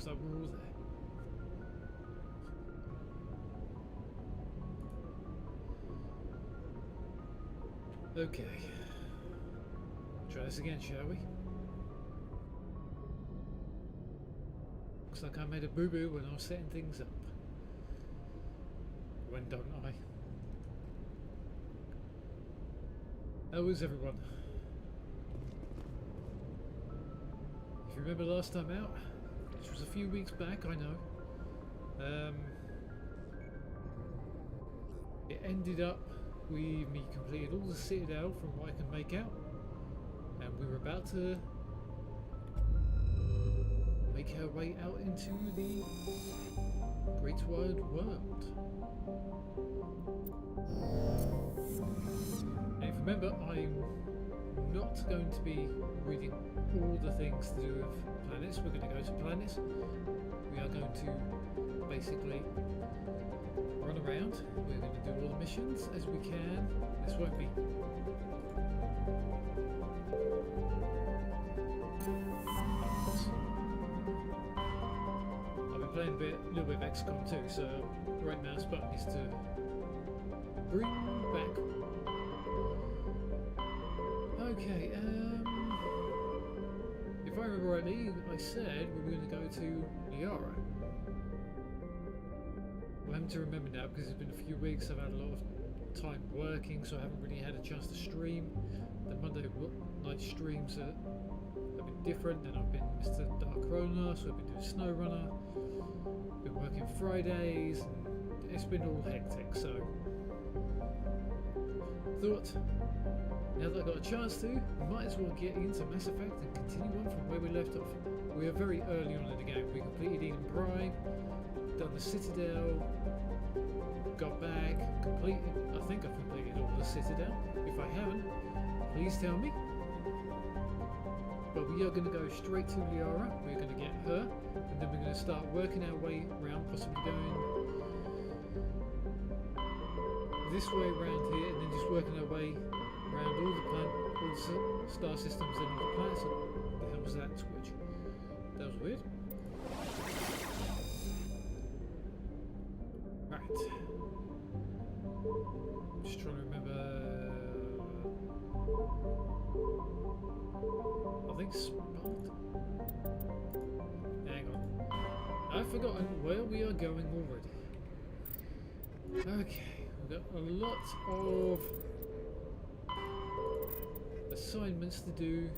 Looks like we're all there. Okay. Try this again, shall we? Looks like I made a boo-boo when I was setting things up. When don't I? How is everyone? If you remember last time out, which was a few weeks back, I know, it ended up we completed all the Citadel from what I can make out, and we were about to make our way out into the great wide world. And if you remember, I'm not going to be reading all the things to do with planets. We're going to go to planets. We are going to basically run around. We're going to do all the missions as we can. This won't be I've been playing a little bit of XCOM too, so the right mouse button is to bring back. Okay, if I remember rightly, I said we were going to go to Liara. I'm having to remember now because it's been a few weeks. I've had a lot of time working, so I haven't really had a chance to stream. The Monday night streams have been different. Then I've been Mr. Dark Runner, so I've been doing SnowRunner. Been working Fridays, and it's been all hectic. So thought, now that I've got a chance to, we might as well get into Mass Effect and continue on from where we left off. We are very early on in the game. We completed Eden Prime, done the Citadel, got back, completed. I think I've completed all the Citadel. If I haven't, please tell me. But we are going to go straight to Liara. We're going to get her, and then we're going to start working our way around, possibly going this way around here, and then just working our way around all the star systems and all the planets. What the hell was that twitch? That was weird. Right. Just trying to remember. I think Sparta. Hang on. I've forgotten where we are going already. Okay, we've got a lot of assignments to do.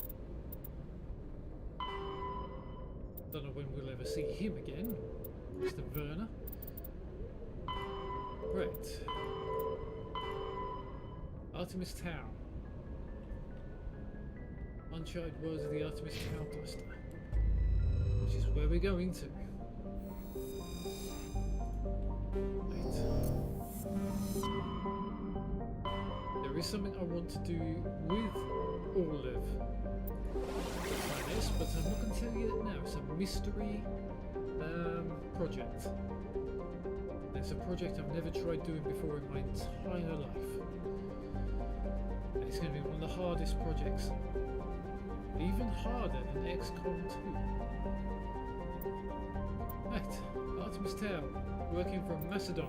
Don't know when we'll ever see him again, Mr. Werner. Right. Artemis Tower. Uncharted Worlds of the Artemis Tower Cluster, which is where we're going to. Right. There is something I want to do with all of the planets, but I'm not going to tell you that now. It's a mystery project. It's a project I've never tried doing before in my entire life. And it's going to be one of the hardest projects. Even harder than XCOM 2. Right, Artemis Tower, working from Macedon.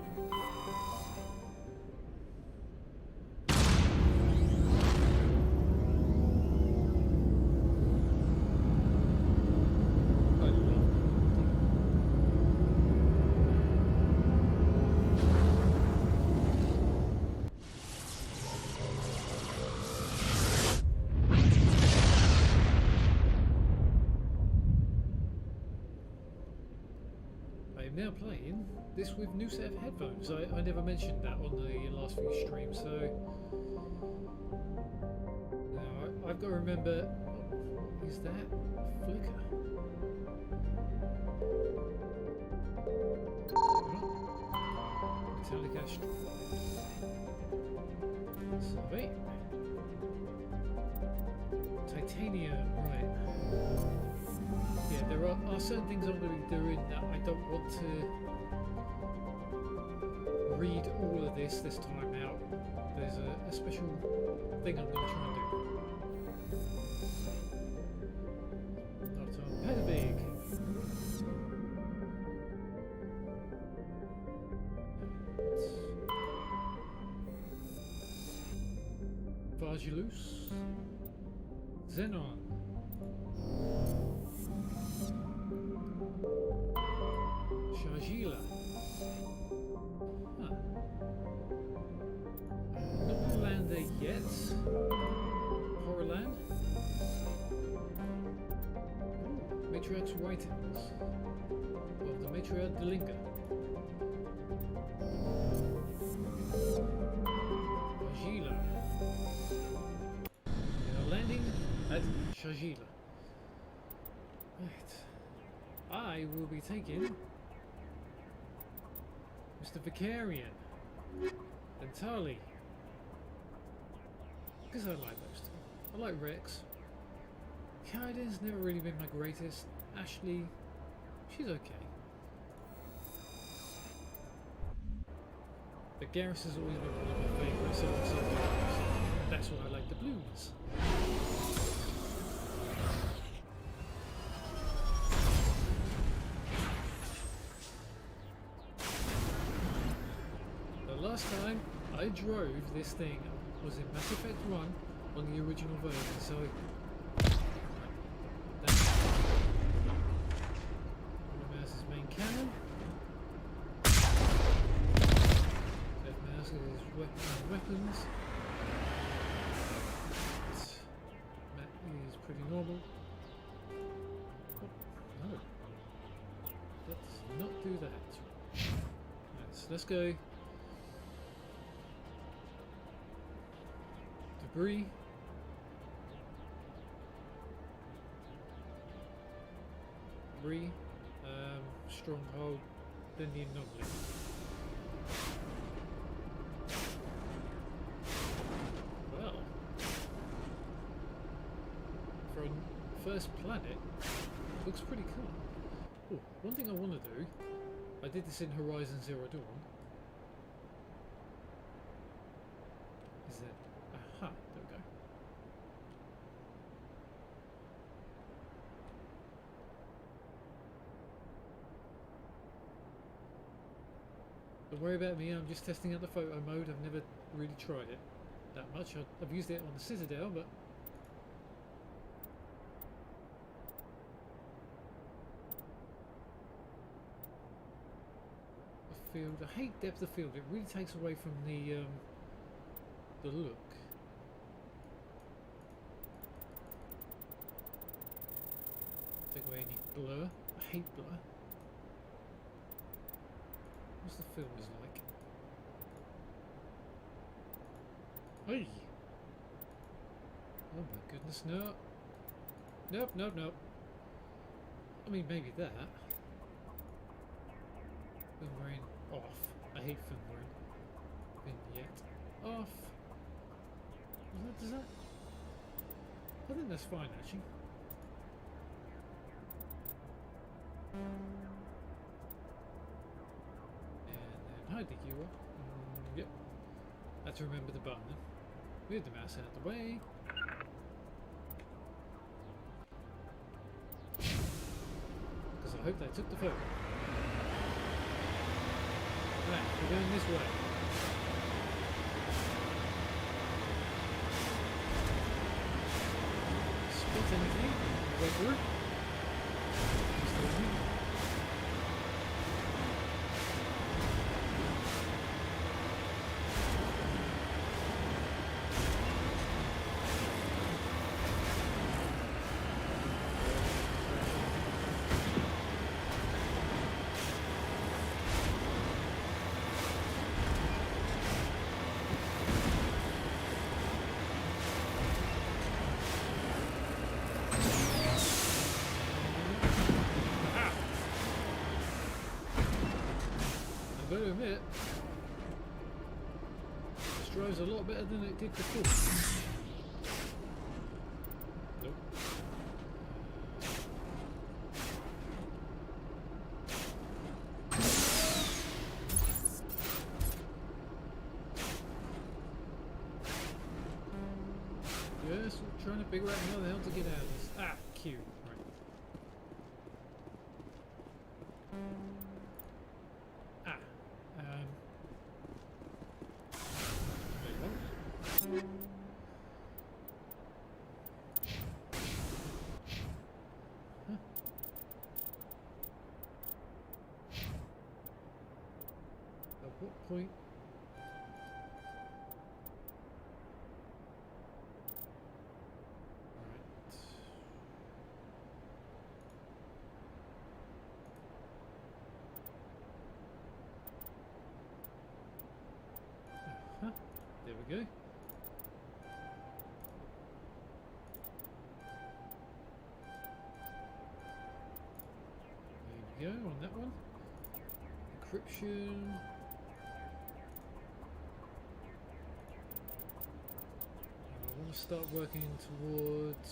Now playing this with new set of headphones. I never mentioned that on the last few streams, so now I've got to remember. What is that? Flicker. Metallic asteroid. Survey. Titanium, right. Yeah, there are certain things I'm going to be doing that I don't want to read all of this time out. There's a special thing I'm going to try and do. Not on Pedabig. Argilus, Xenon, Shargila. Huh. Not going to land there yet. Horrorland. Matriarch's Writings. Of the Matriarch Delinga. Shargila. We are landing at Shargila. Right. I will be taking Mr. Vicarian and Tali. Because I like those two. I like Rex. Kaiden's never really been my greatest. Ashley, she's okay. But Garrus has always been one of my favourites of the subjects. That's why I like the blues. The last time I drove this thing was in Mass Effect 1 on the original version, so that's Mouse's main cannon. Left mouse is weapons. Map is pretty normal. Oh, no. Let's not do that. Right, so let's go. Debris. Debris. Stronghold. Then the anomaly. Well, for a first planet, looks pretty cool. Oh, one thing I want to do. I did this in Horizon Zero Dawn. Is that? Aha, there we go. Don't worry about me, I'm just testing out the photo mode. I've never really tried it that much. I've used it on the Citadel, but the field, I hate depth of field. It really takes away from the look. Take away any blur. I hate blur. What's the film is like? Hey! Oh my goodness, no. Nope, nope, nope. I mean, maybe that. Film rain off. I hate film rain. Vignette off. Does that? I think that's fine actually. Hi, Dikira. Yep. Had to remember the button then. Move the mouse out of the way. Because I hope they took the photo. Right, we're going this way. Spot anything? Go through. I've got to admit, this drives a lot better than it did before. Nope. Yes, we're trying to figure out how the hell to get out of this. Ah, Q. what point? Right. There we go. There we go on that one. Encryption. I want to start working towards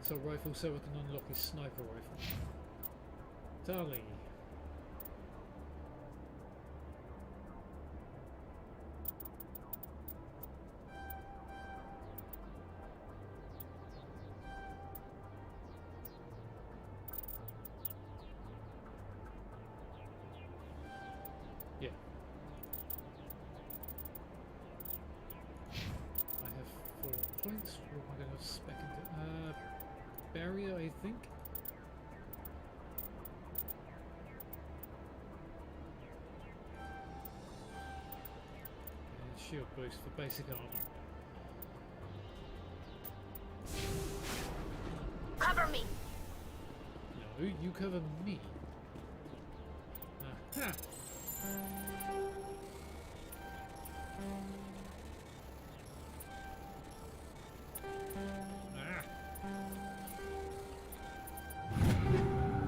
assault rifle so I can unlock his sniper rifle. Dali. Yeah. I have 4 points. What am I going to spec into? Barrier, I think. And shield boost for basic armor. Cover me! No, you cover me. Aha!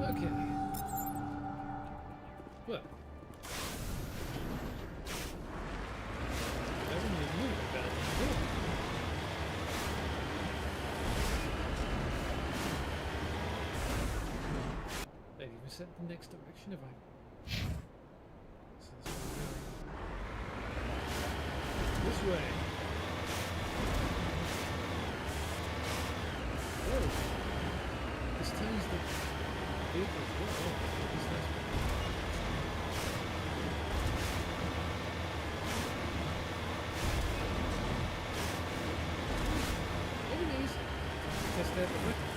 Okay. Well. That one was a little bit better than I thought. They've even set the next direction if I... So that's where we're going. This way. Whoa. This turns the vehicle as well. What is that? Enemies! Test out the weapon.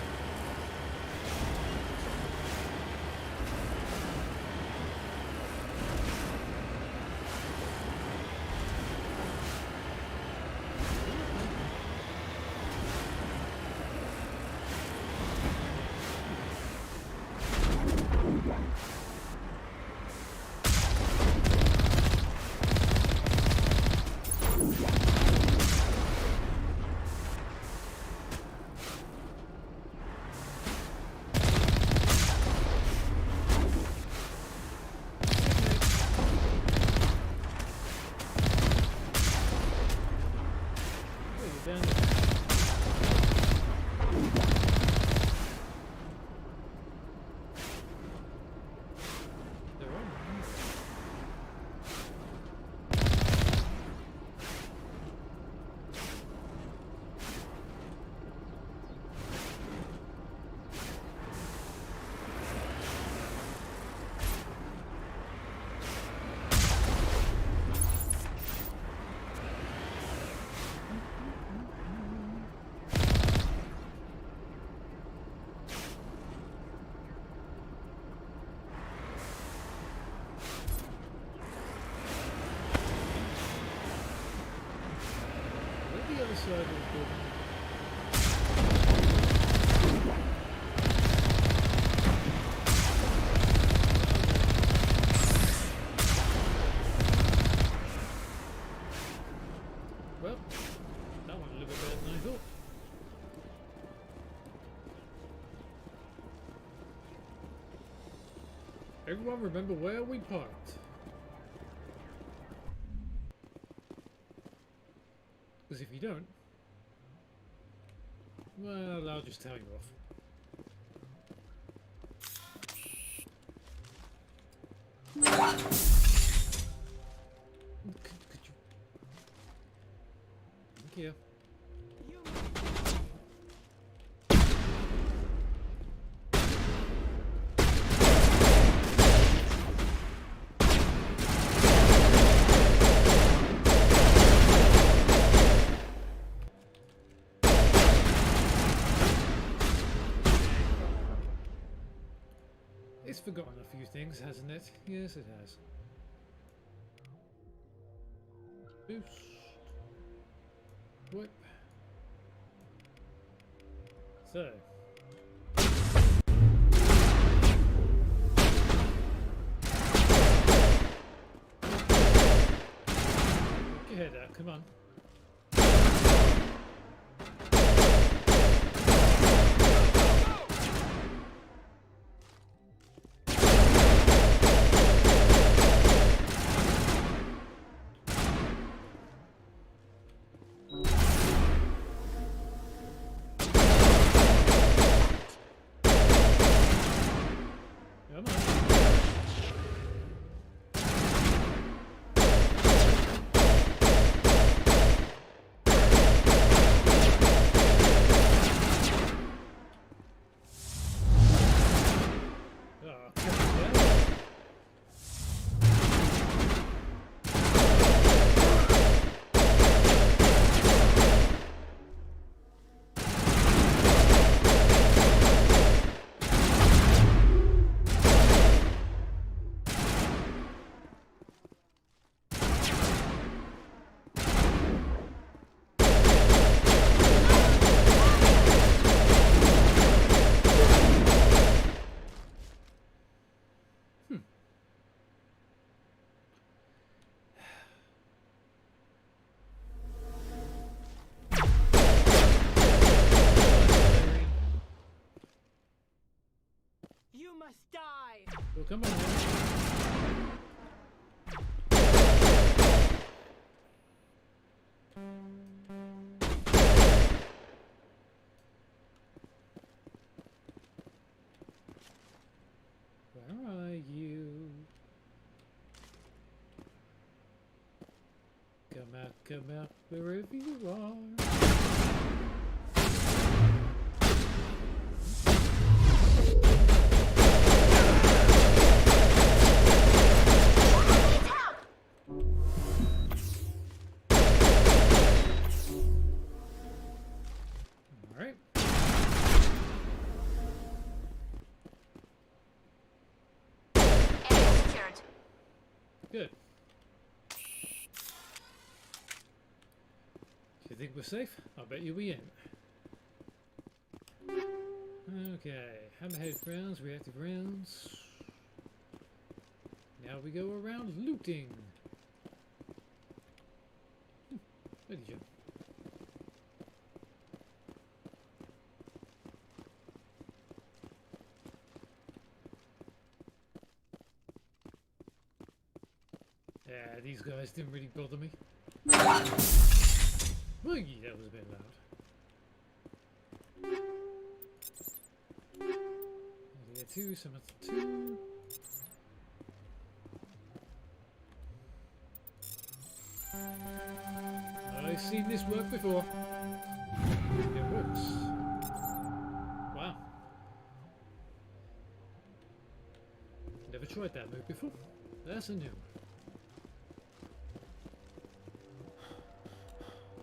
Down there. They're on. The other side of the building. Well, that went a little bit better than I thought. Everyone remember where we parked? Because if you don't, well, I'll just tell you off. Could you? Thank you. It's forgotten a few things, hasn't it? Yes, it has. Boost. Whip. So. Get your head out, come on. You must die! Well, come on now. Where are you? Come out, wherever you are. Alright. Good. You think we're safe? I bet you we ain't. Okay, hammerhead rounds, reactive rounds. Now we go around looting. Where did you? Yeah, these guys didn't really bother me. Boogie, that was a bit loud. There two, summon two. I've seen this work before. It works. Wow. Never tried that move before. That's a new one.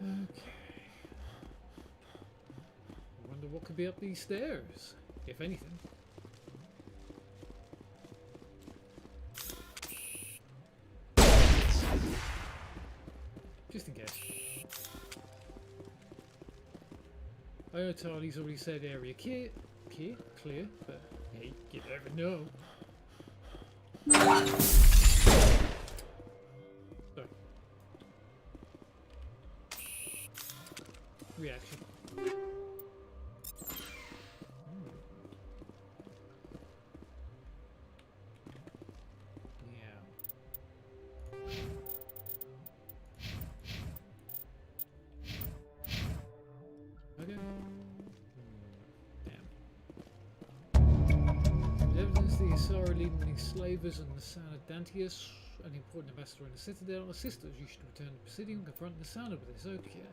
Okay. I wonder what could be up these stairs, if anything. Just in case. I know Charlie's already said area clear, but hey, you never know. Sorry. Reaction. Okay. Damn. The evidence the Isara leading the slavers and the Sana Dantius, an important ambassador in the Citadel, assist us. You should return to Presidium and confront the Sana with this. Okay.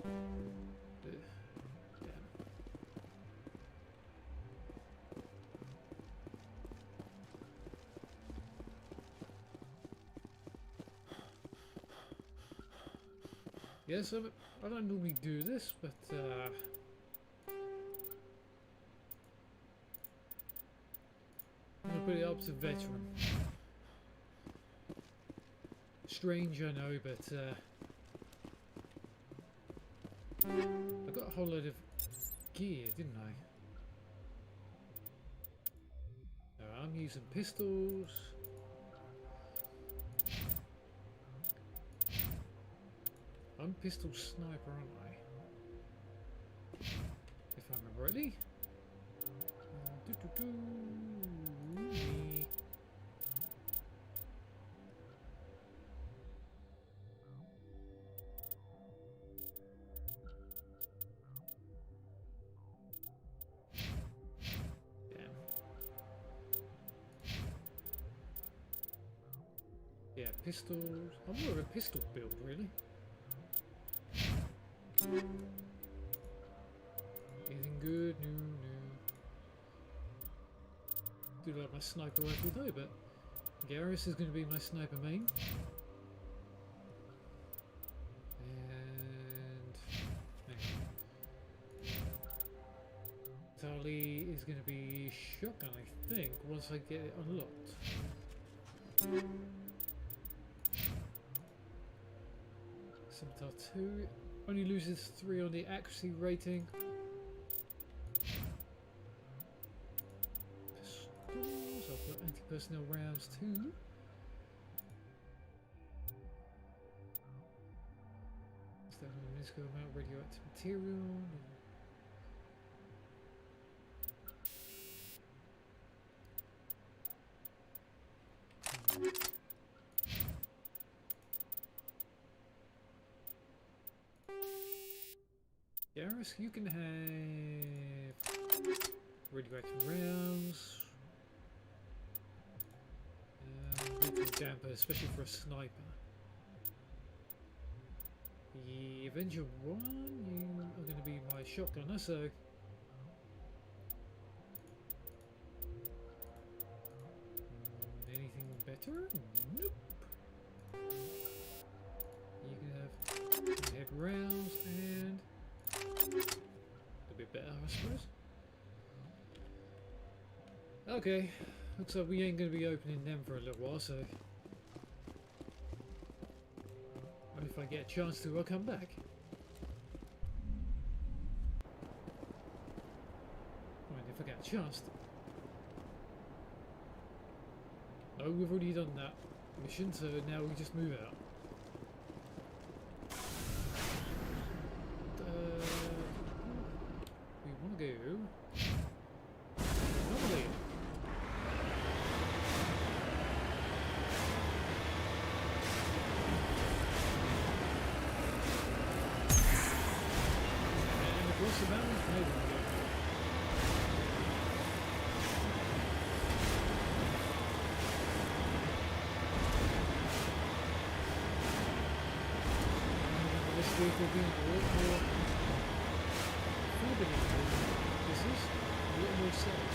Damn. Yes, I don't normally do this, but put it up to veteran. Strange, I know, but I got a whole load of gear, didn't I? No, I'm using pistols. I'm pistol sniper, aren't I? If I remember rightly. Me. Yeah, pistols. I'm more of a pistol build, really. Anything good? No. Do like my sniper rifle though, but Garrus is going to be my sniper main. And Tali is going to be shotgun, I think, once I get it unlocked. Scimitar 2 only loses 3 on the accuracy rating. Pistols, I'll put anti-personnel rounds too. Is that a minuscule amount of radioactive material? Garrus, you can have radioactive rounds. Recoil damper, especially for a sniper. The Avenger 1, you are going to be my shotgunner, so anything better? Nope. You can have head rounds and a bit better, I suppose. Okay, looks like we ain't going to be opening them for a little while, so if I get a chance to, I'll come back. I mean, if I get a chance to. No, we've already done that mission, so now we just move out. We want to go normally. And across the mountains, maybe we go. This vehicle being a lot more this is a little more safe.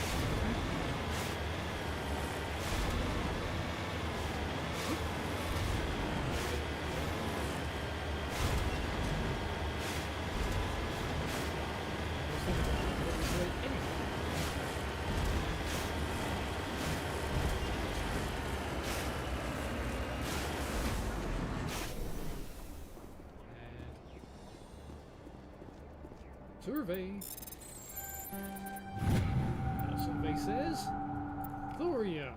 Survey. Survey says thorium.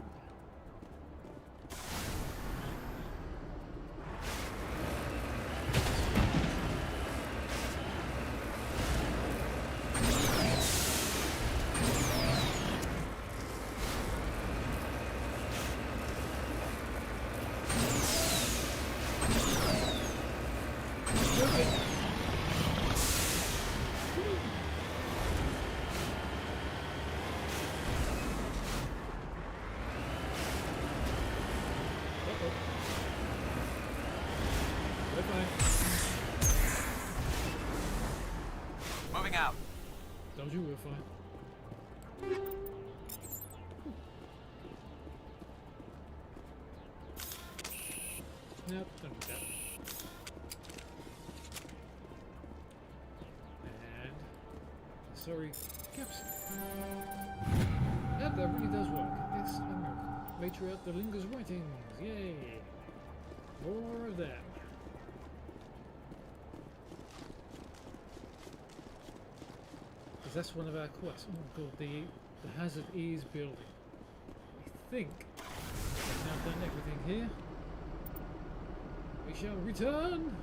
Moving out. Told you we're fine. Nope, don't need that. And sorry, capsule. Yep, that really does work. It's a miracle. Matriarch Delinga's writings. Yay! More of that. Because that's one of our quests. Oh god, the Hazard Ease building. I think I've now done everything here. We shall return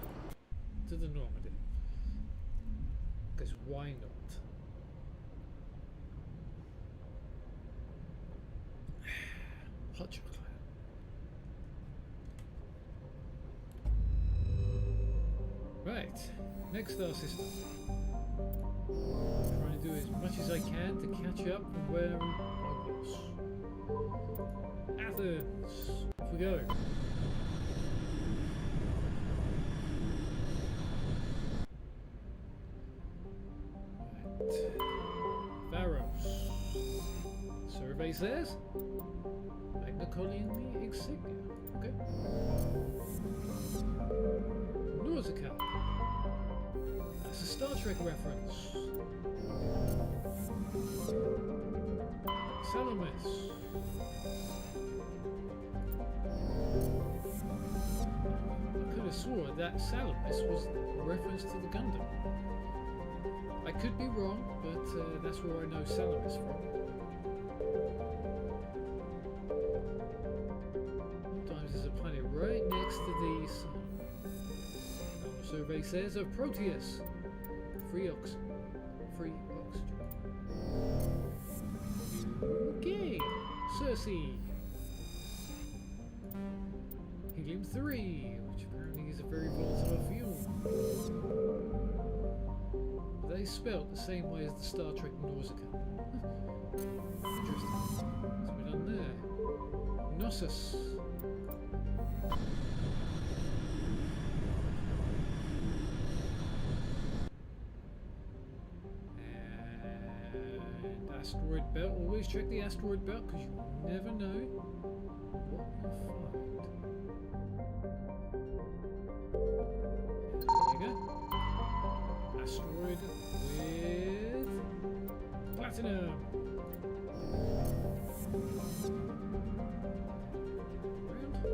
to the Normandy. Because why not? Hot chocolate. Right, next star system. Trying to do as much as I can to catch up from where I was. Athens, off we go. Right. Pharos. Survey says Magna Colony Insignia. Okay. Nausicaa. That's a Star Trek reference. Salamis. I could have sworn that Salamis was a reference to the Gundam. I could be wrong, but that's where I know Salamis from. Sometimes there's a planet right next to the sun. Our survey says of Proteus. Free oxygen. Okay. Circe. Helium-3, which apparently is a very volatile fuel. They spelt the same way as the Star Trek Nausicaa. Interesting. What's been done there? Knossos. And asteroid belt. Always check the asteroid belt because you never know what you'll find. There you go. Asteroid with platinum. Round.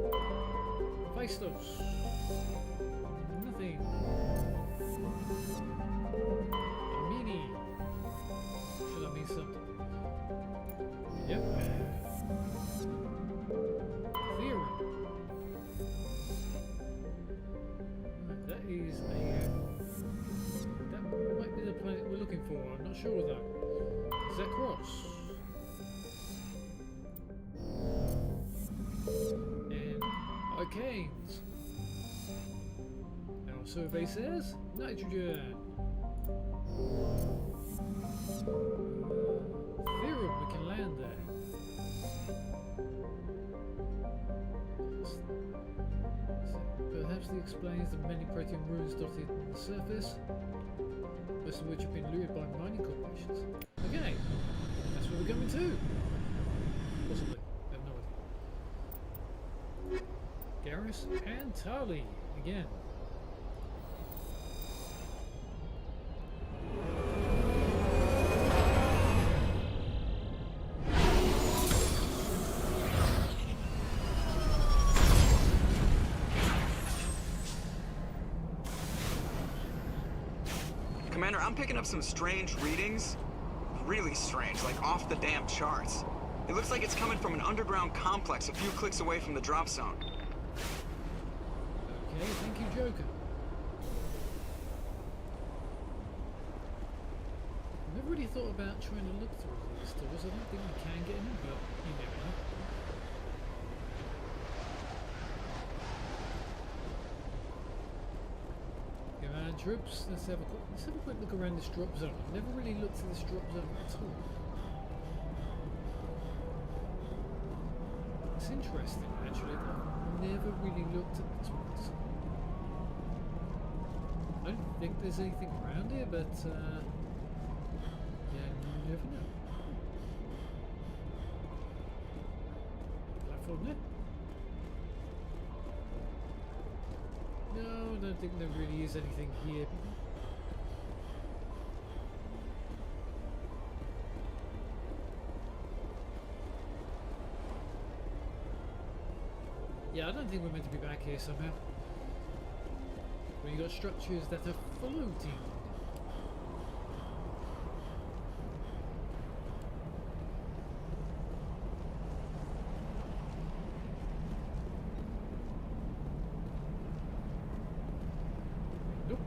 Phaistos. Nothing. Amini. Should I mean something? Yep. Theorem. Right, that is a. That might be the planet we're looking for. I'm not sure though. Zekros. And Arcanes. Our survey says nitrogen. Theorem, we can land there. Perhaps this explains the many protein runes dotted on the surface, most of which have been looted by mining corporations. Okay, that's where we're going to. Possibly, I have no idea. Garrus and Tali again. Commander, I'm picking up some strange readings. Really strange, like off the damn charts. It looks like it's coming from an underground complex a few clicks away from the drop zone. Okay, thank you, Joker. I've never really thought about trying to look through these doors. I don't think you can get in, but you never know. Command troops, let's have a quick look around this drop zone. I've never really looked at this drop zone at all. It's interesting, actually. I've never really looked at this place. I don't think there's anything around here, but yeah, you never know. Platform there? No, I don't think there really is anything here. Yeah, I don't think we're meant to be back here somehow. Where you got structures that are floating. Nope.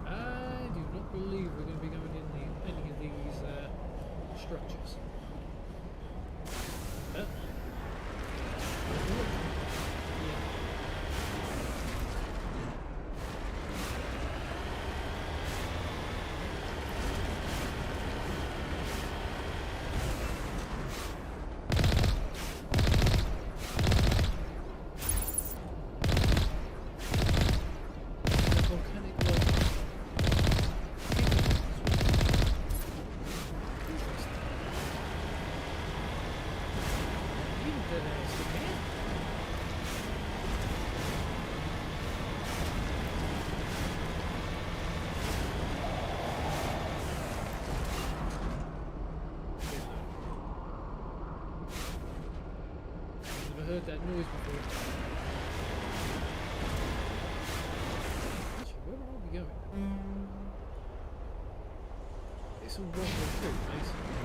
I do not believe we're going to be going in any of these structures. Yeah. Heard that noise before. Actually, where are we going? It's all wrong with food, basically.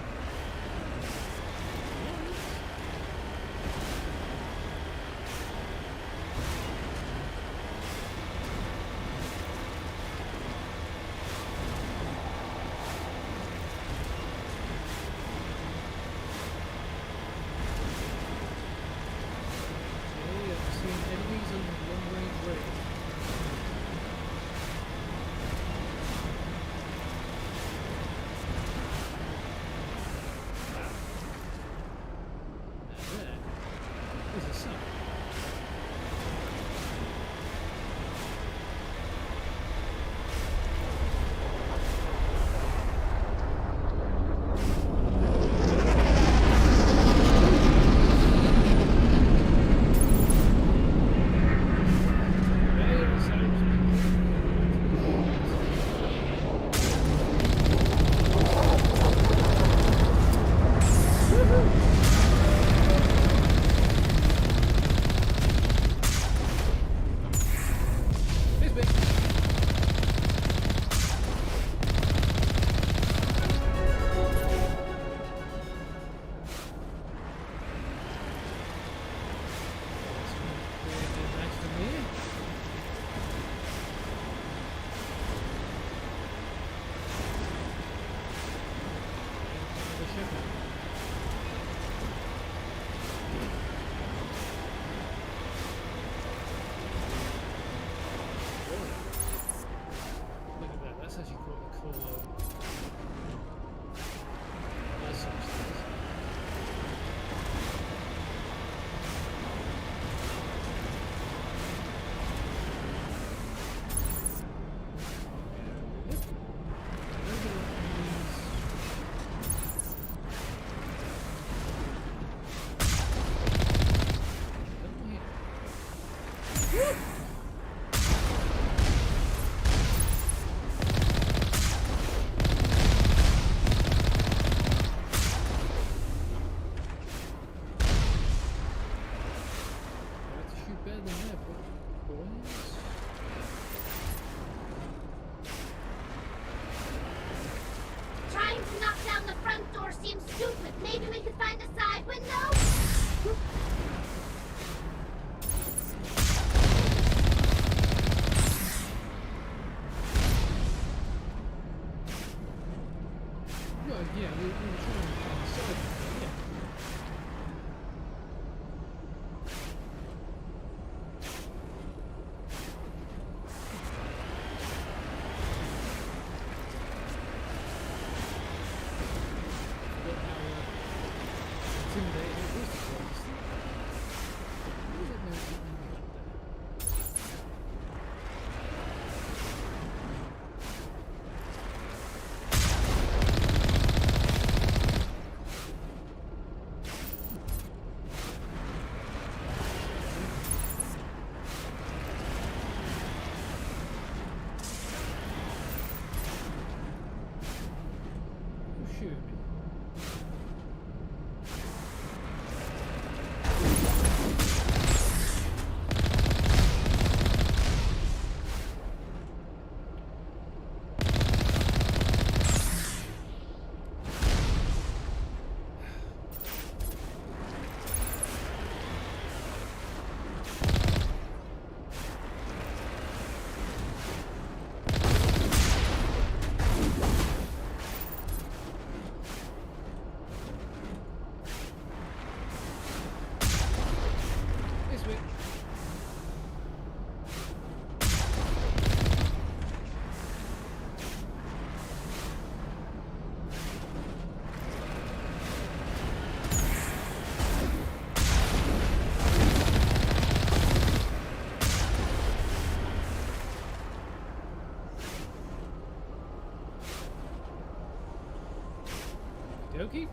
dokie.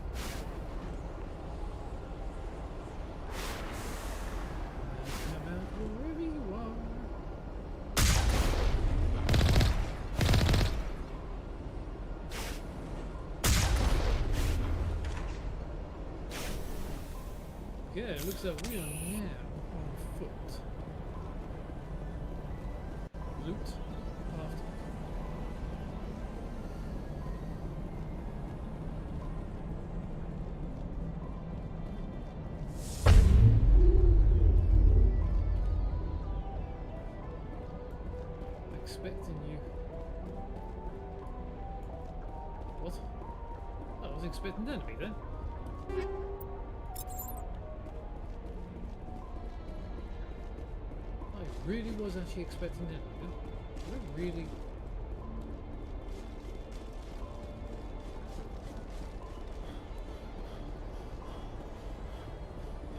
Come out wherever you are. Yeah, it looks like we are now on foot. Loot after. Expecting you. What? Oh, I was expecting them to be then. I really was actually expecting them to be then. I really.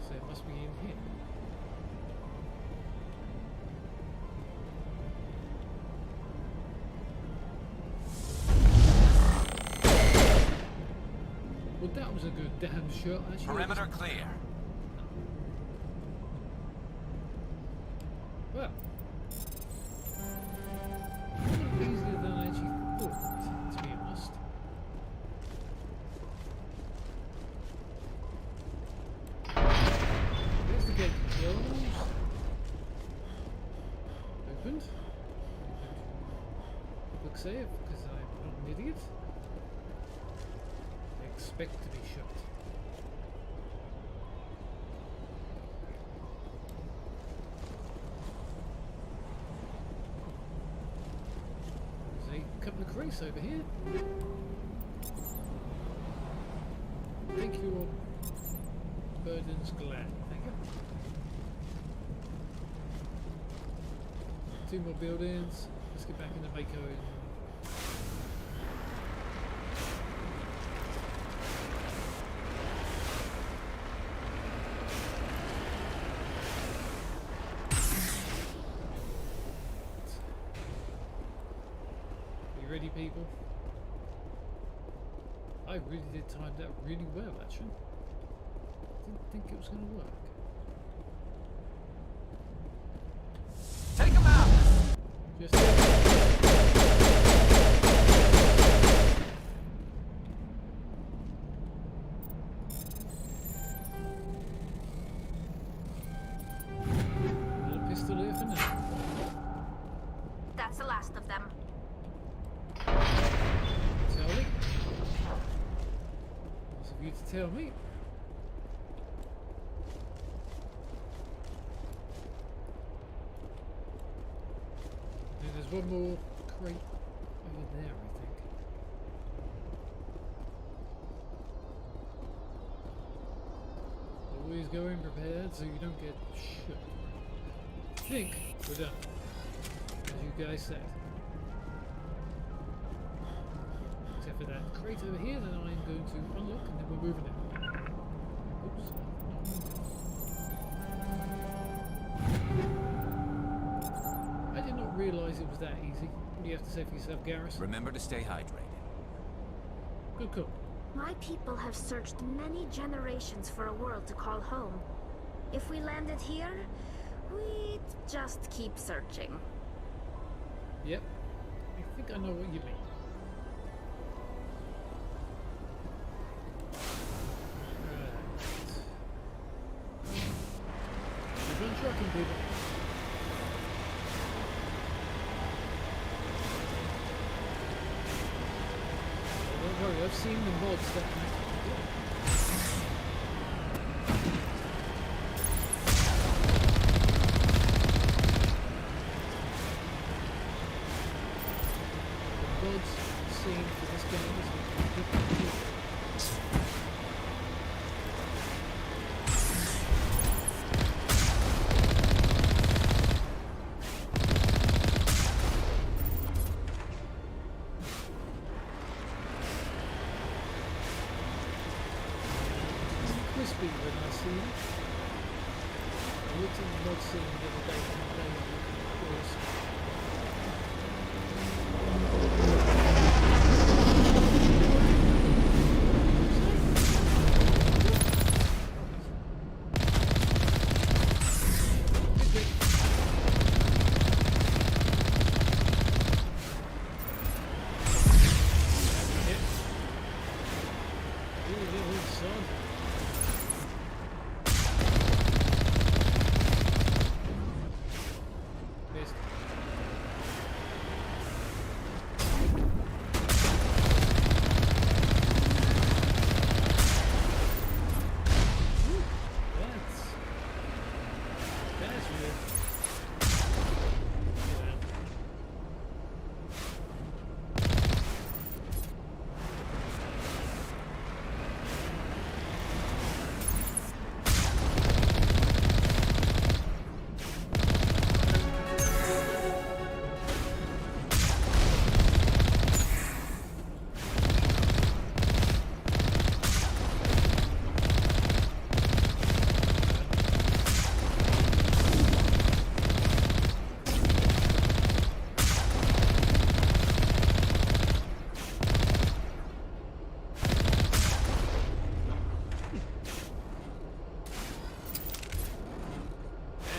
So it must be in here. Well, that was a good damn shot, actually. Perimeter clear. Well, a little easier than I actually thought, to be honest. There's the gate closed. Opened. Quick save, because I'm not an idiot. I expect to be shot. There's a couple of crates over here. Take your burdens glad. Thank you. Two more buildings. Let's get back into Mako. Ready, people? I really did time that really well, actually. Didn't think it was going to work. Take him out! Just another pistol here for now. That's the last of them. Tell me. It's of you to tell me. And there's one more crate over there, I think. Always go in prepared so you don't get shot. I think we're done. As you guys said. Except for that crate over here that I'm going to unlock and then we're moving it. Oops. I did not realise it was that easy. What do you have to say for yourself, Garrus? Remember to stay hydrated. Good call. My people have searched many generations for a world to call home. If we landed here, we'd just keep searching. Yep. I think I know what you mean. Keep on trucking, people. Don't worry, I've seen the mods that can actually do it. The mods seen for this game is completely different. Crispy when I see it. I looked at the mod scene the other day and played it was sod. Missed. Woo, that's weird. Get out.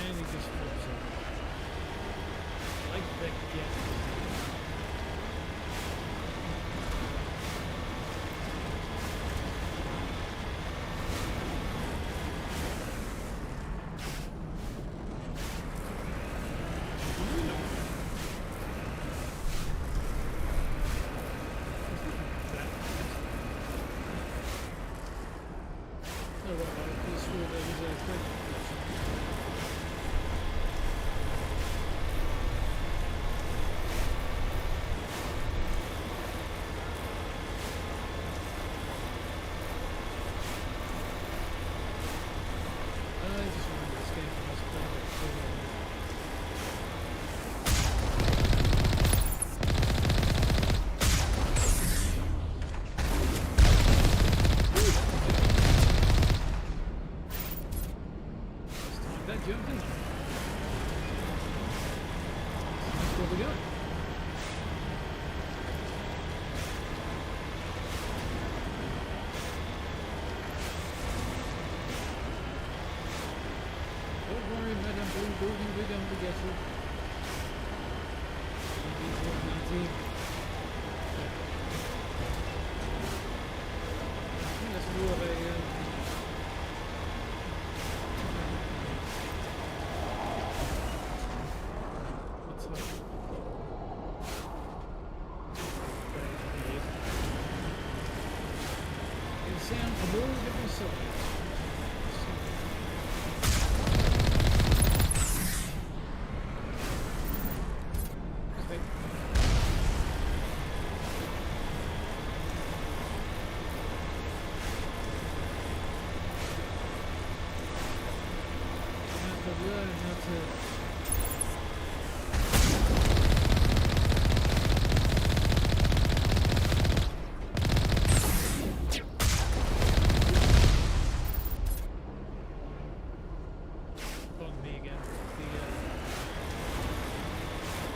And he just flips up. Like the gas. Oh, well, I just saw there was a credit option. I just remember this game when I was playing it so long. This time that jumped in. That's where we go. Don't worry, Madame Blue Booty, we're going to get you. CB-119. I think that's more of a... what's that? It sounds from all different sides. Learn how to on me again.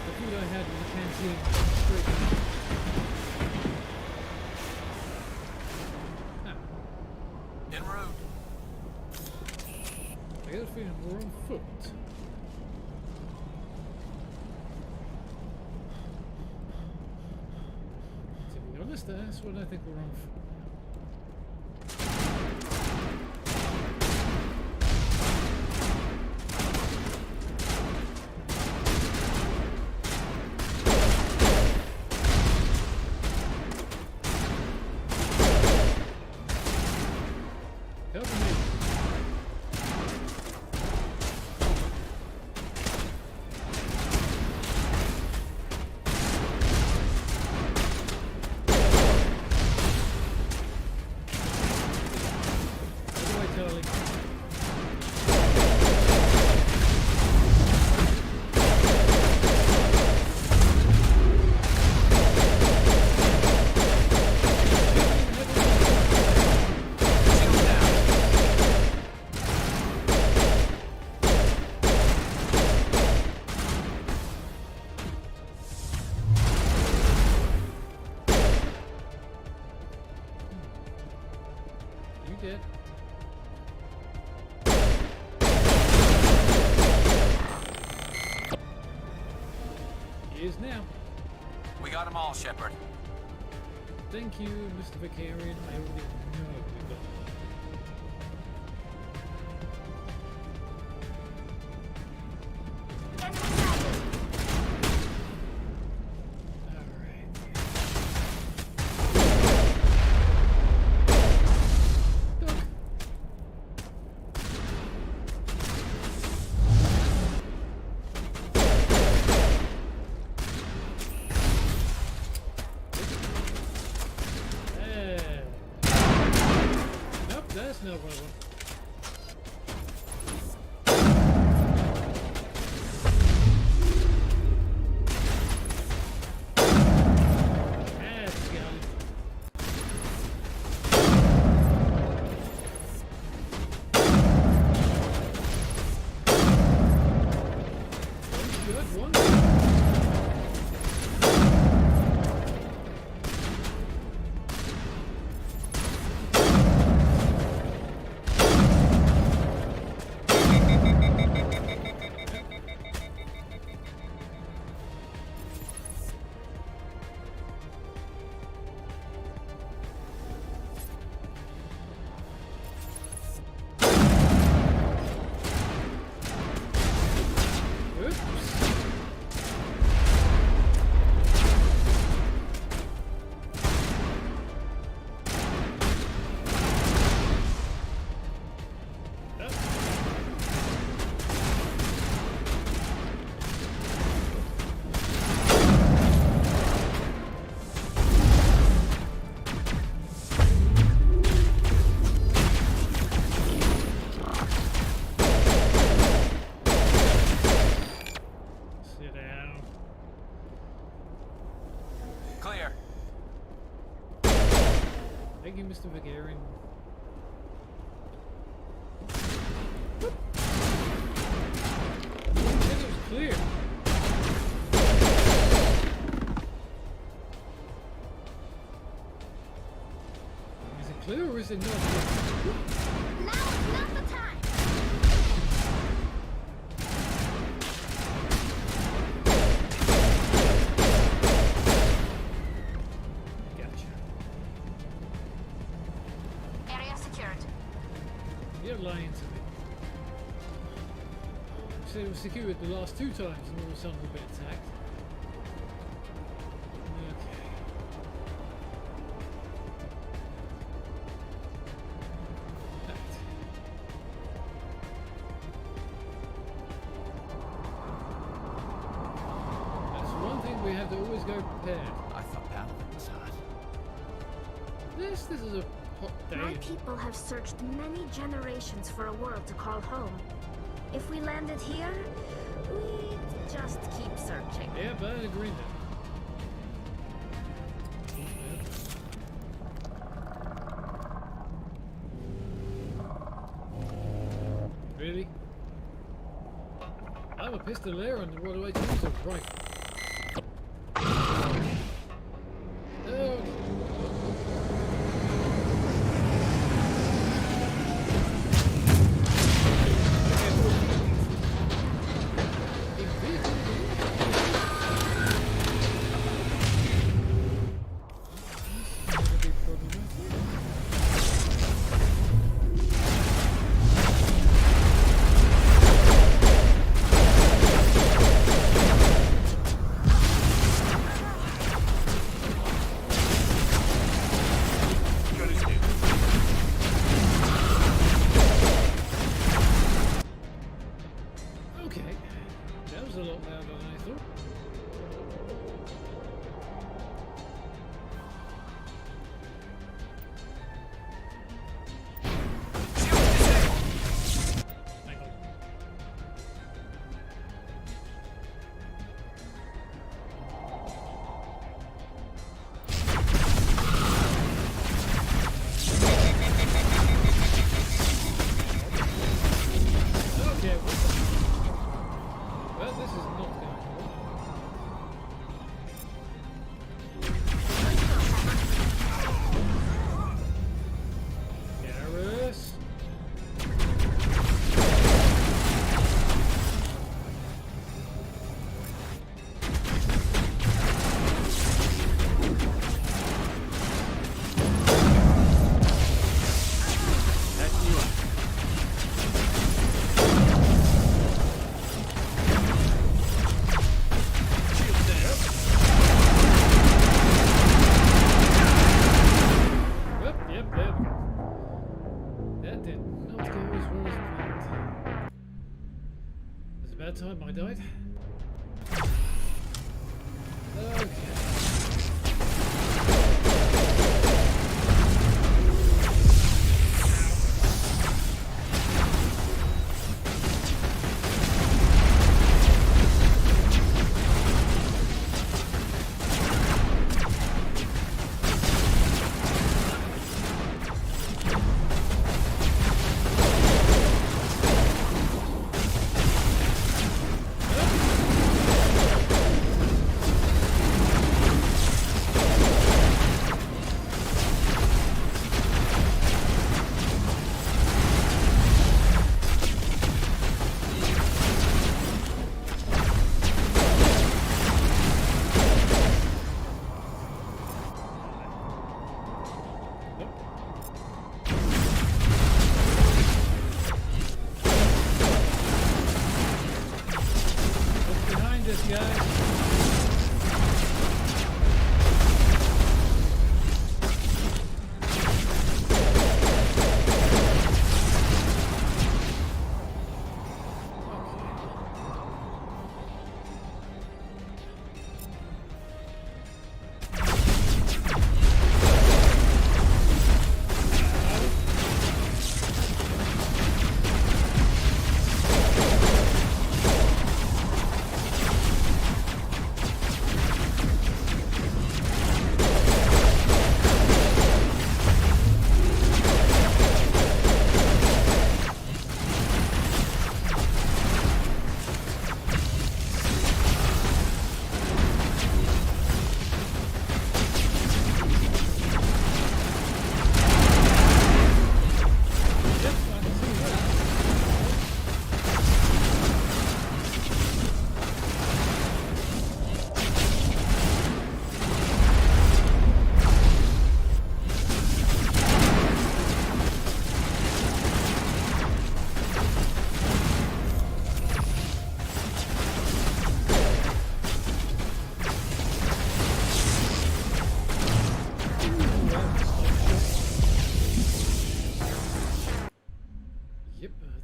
The food I had in the canteen straight En route. I get a feeling we're on foot. To be honest, that's what I think we're on foot. Help me. Charlie. You did. He is now. We got them all, Shepard. Thank you, Mr. Vicarian. I already know we got that's not what I want. Let's go. Good one. Oops. Sit down. Clear. Thank you, Mr. Vigarian. I said it was clear. Is it clear or is it not? Now is not the time. Gotcha. Area secured. You're lying to me. You said it was secured the last 2 times and all of a sudden we've been attacked. Okay. Right. That's one thing we have to always go prepared. I thought battling was hot. This is a hot My day. people have searched many generations for a world to call home. If we landed here, we'd just keep searching. Yeah, but I agree there. Really? I'm a pistolier and what do I choose? A rifle. Oh. Okay, that was a lot louder than I thought. Hang on. Okay, well, this is not going well. Garrus. That's you. Yep, yep, there we go. That did not go as well as planned. It's about time I died. Okay.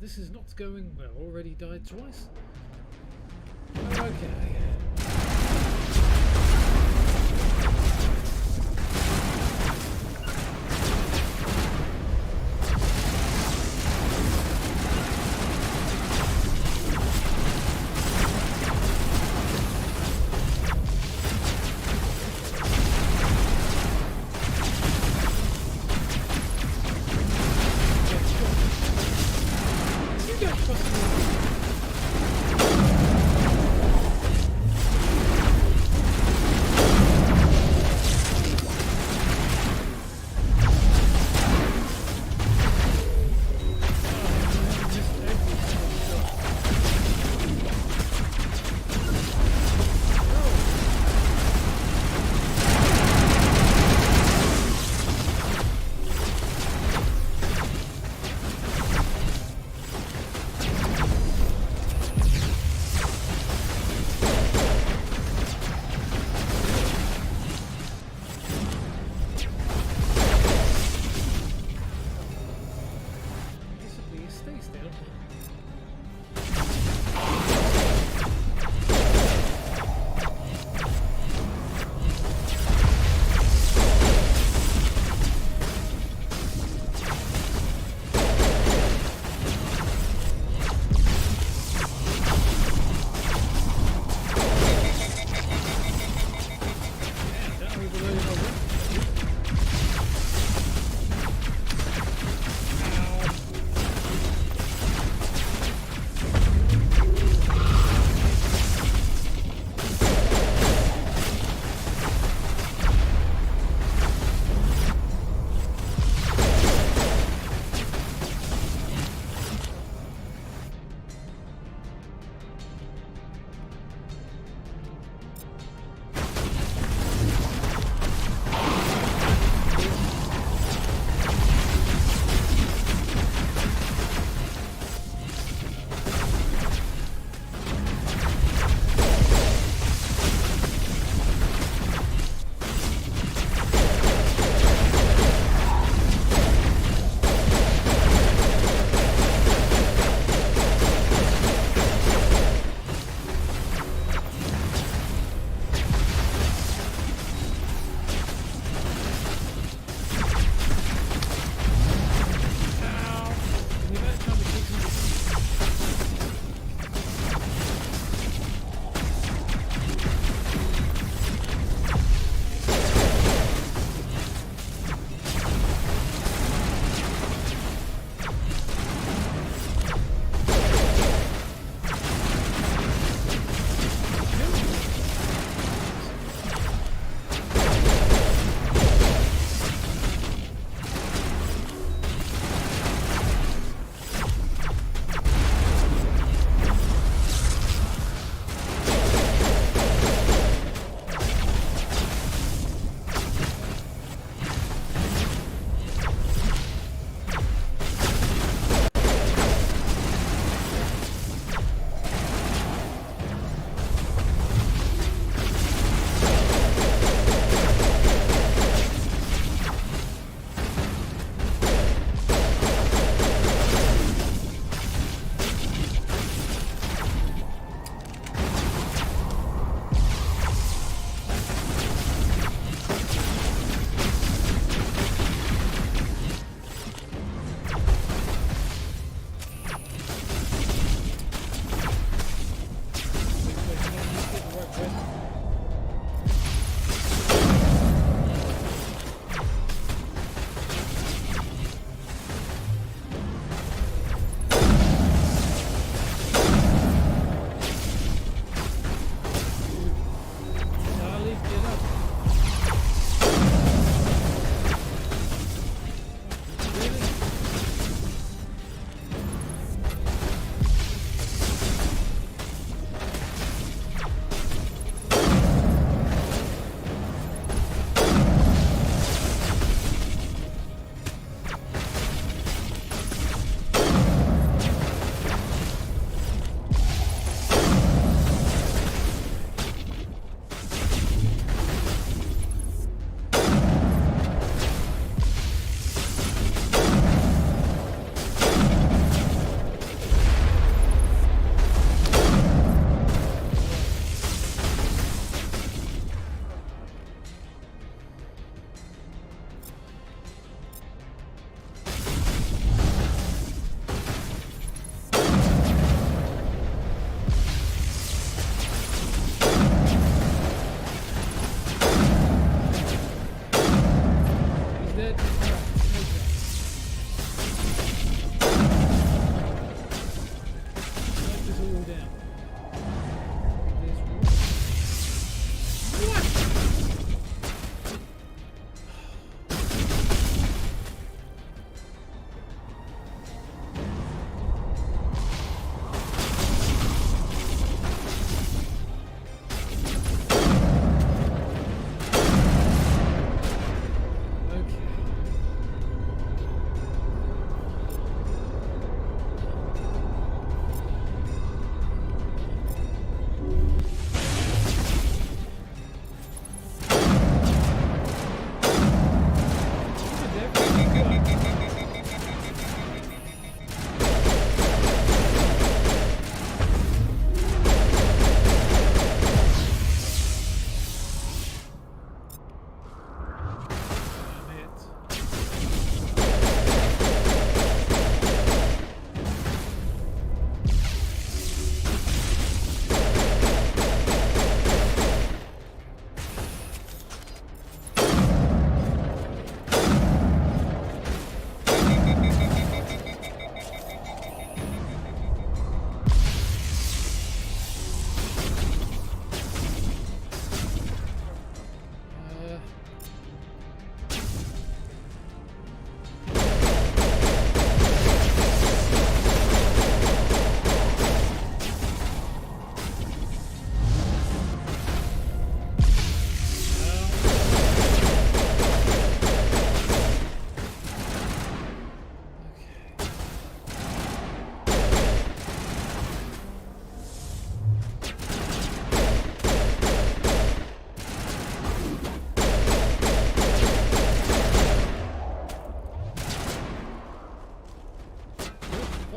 This is not going well. Already died twice. Okay.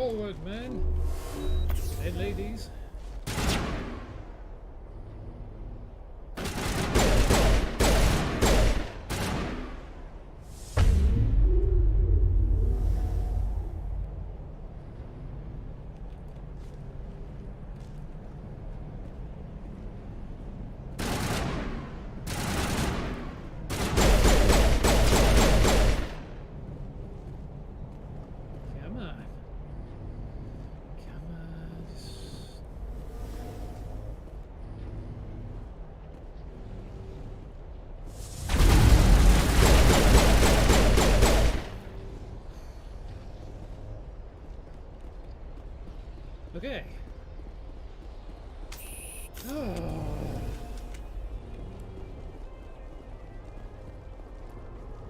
Forward, men and ladies. Come on. Come on. Okay. Oh.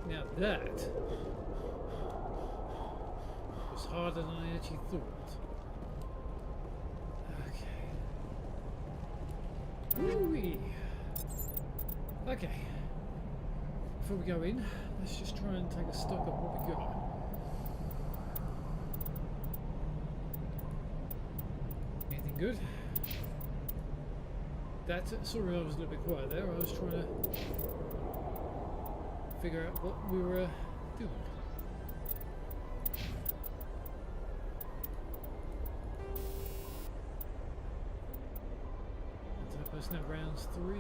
Now that was harder than I actually thought. Okay. Woo-wee. Okay. Before we go in, let's just try and take a stock of what we got. Anything good? Sorry I was a little bit quiet there. I was trying to figure out what we were doing. Personnel rounds 3.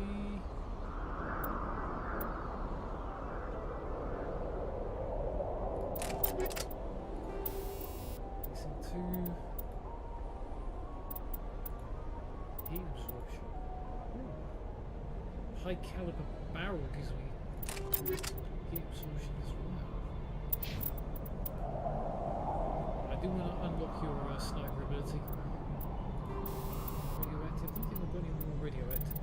Missing 2. Heat absorption. Ooh. High caliber barrel gives me heat absorption as well. I do want to unlock your sniper ability. Radioactive. I don't think I've got any more radioactive.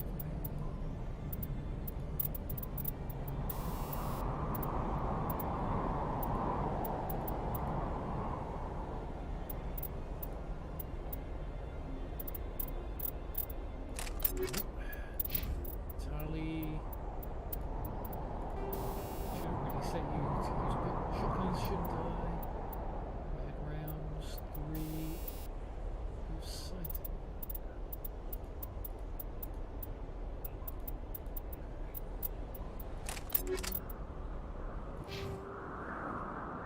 Charlie. Shouldn't really set you to use, but shotguns shouldn't die. Red rounds 3. Who's sighted?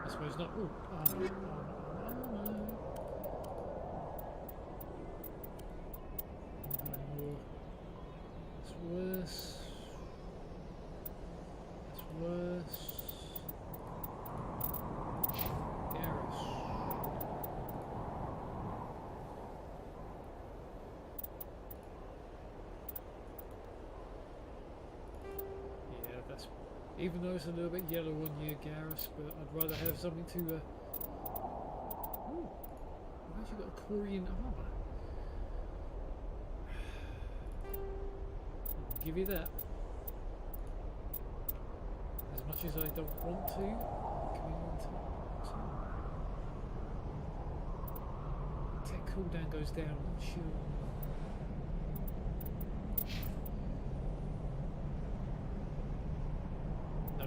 I suppose not. Ooh, armor. It's worse. It's worse. Garrus. Yeah, that's. Even though it's a little bit yellow on your Garrus, but I'd rather have something to. Ooh, I've actually got a Korean armor. I'll give you that. As much as I don't want to, can we want to? Tech cooldown goes down on shield. No,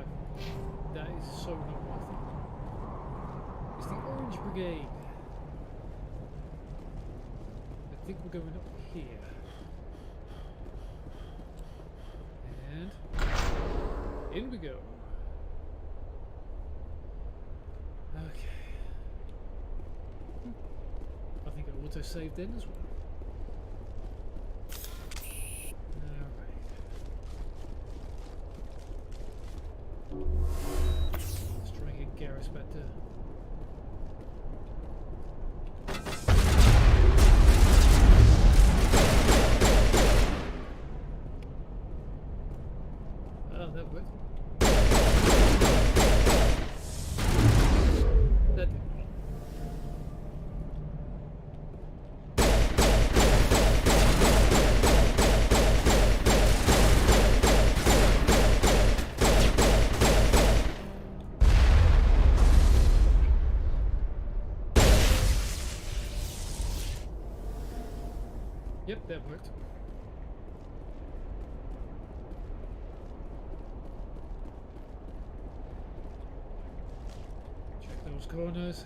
that is so not worth it. It's the Orange Brigade. I think we're going up here. And in we go. Okay. I think I auto-saved then as well. Alright. Let's try and get Garrus back to... Oh, that worked. That did. Yep, that worked. Check those corners.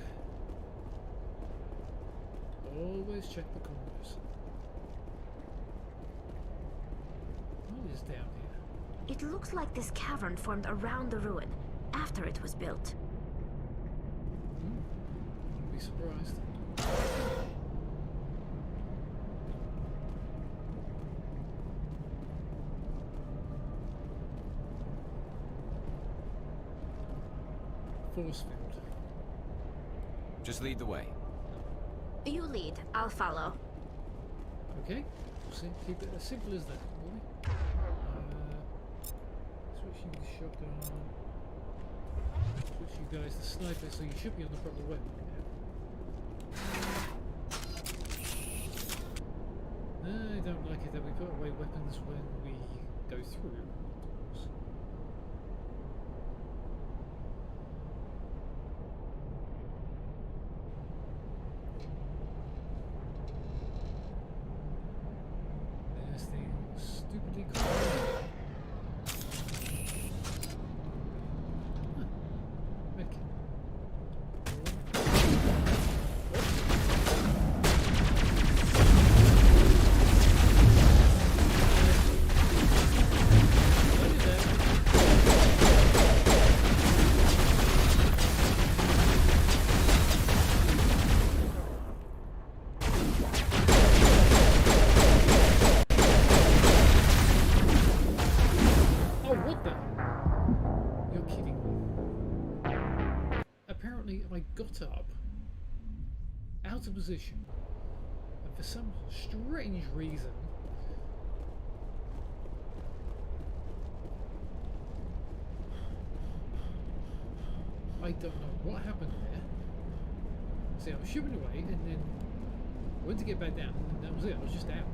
Always check the corners. What is down here? It looks like this cavern formed around the ruin, after it was built. Wouldn't be surprised. Force field. Just lead the way. You lead, I'll follow. Okay, keep it as simple as that, will we? Switch you to shotgun. Switch you guys to sniper, so you should be on the proper weapon now. I don't like it that we put away weapons when we go through doors. There's the stupidly cool. Medkit. Oh, what the? You're kidding me. Apparently, I got up out of position, and for some strange reason, I don't know what happened there. See, I was shooting away, and then I went to get back down, and that was it. I was just out.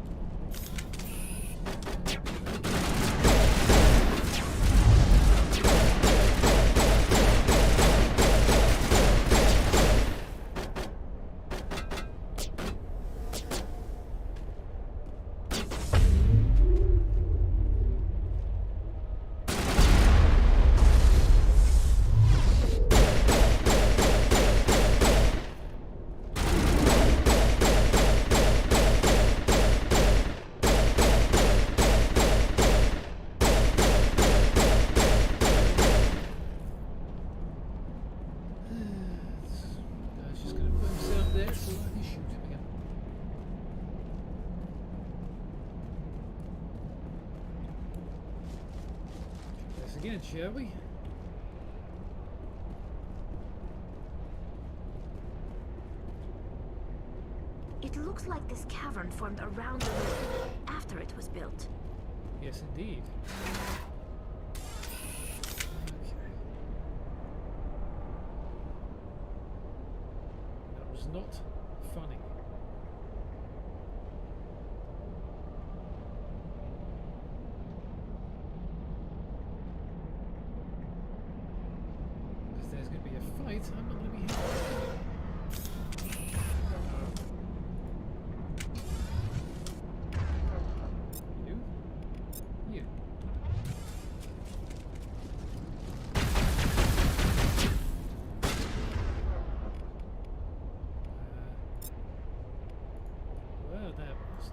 Guy's just gonna put himself there so I can shoot him again. Try this again, shall we? It looks like this cavern formed around the ruin, after it was built. Yes, indeed. Okay. That was not funny. Because there's going to be a fight, I'm not going to be here. You? You. Well, that must.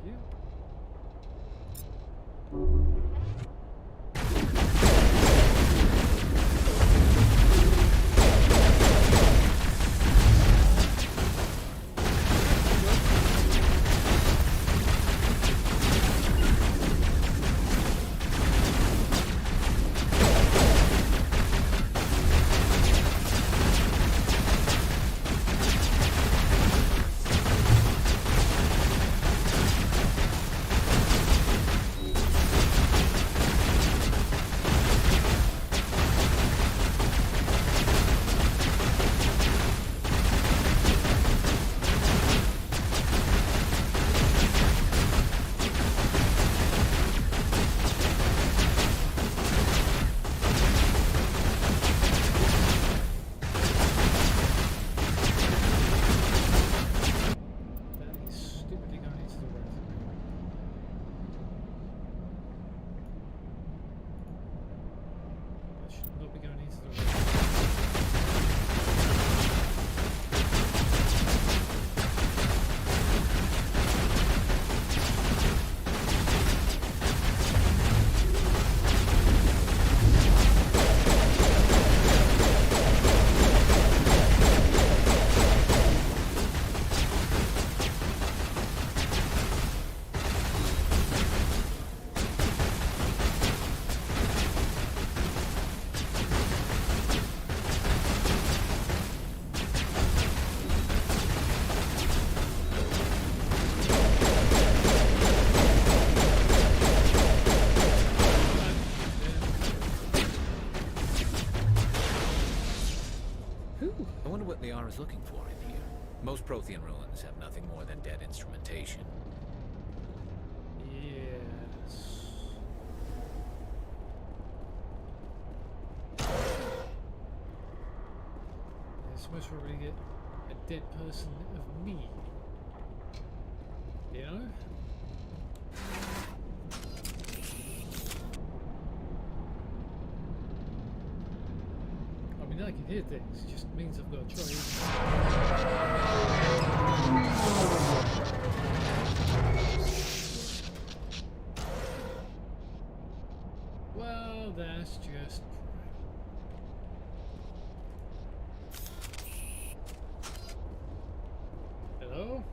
You. That is stupidly going into the road. That should not be going into the road. wonder what Liara's looking for in here. Most Prothean ruins have nothing more than dead instrumentation. Yes. It's most probably get a dead person of me. You know? I mean, I can hear things, it just means I've got to try. Well, that's just... Hello?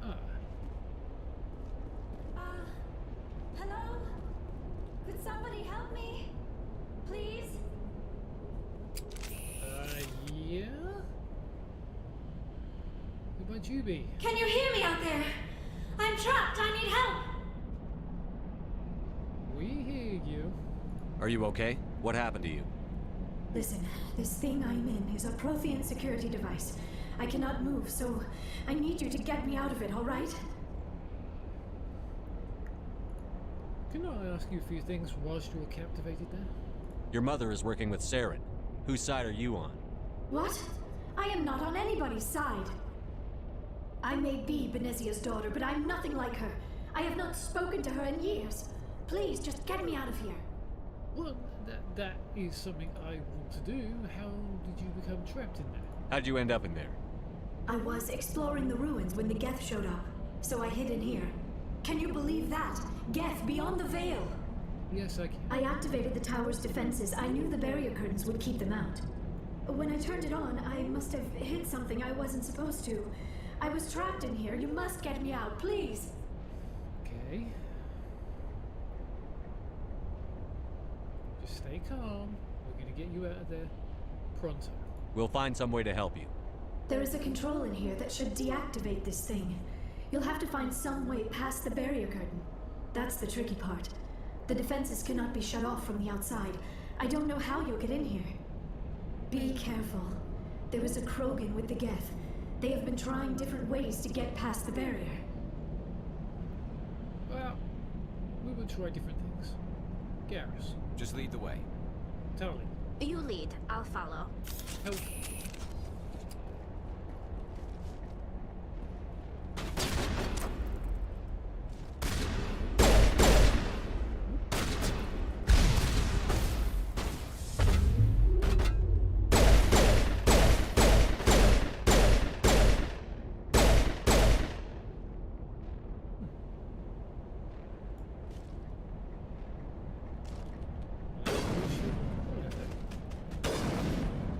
Ah. Hello? Could somebody help me? Please? Yeah? Who might you be? Can you hear me out there? I'm trapped. I need help. We hear you. Are you okay? What happened to you? Listen, this thing I'm in is a Prothean security device. I cannot move, so I need you to get me out of it, all right? Can I ask you a few things whilst you're captivated there? Your mother is working with Saren. Whose side are you on? What? I am not on anybody's side. I may be Benezia's daughter, but I'm nothing like her. I have not spoken to her in years. Please, just get me out of here. Well, that is something I want to do. How did you become trapped in there? How'd you end up in there? I was exploring the ruins when the Geth showed up, so I hid in here. Can you believe that? Geth beyond the veil! Yes, I can. I activated the tower's defenses. I knew the barrier curtains would keep them out. When I turned it on, I must have hit something I wasn't supposed to. I was trapped in here. You must get me out, please! Okay. Just stay calm. We're gonna get you out of there pronto. We'll find some way to help you. There is a control in here that should deactivate this thing. You'll have to find some way past the barrier curtain. That's the tricky part. The defenses cannot be shut off from the outside. I don't know how you'll get in here. Be careful. There is a Krogan with the Geth. They have been trying different ways to get past the barrier. Well, we will try different things. Garrus, Just lead the way. Tali, You lead. I'll follow. help.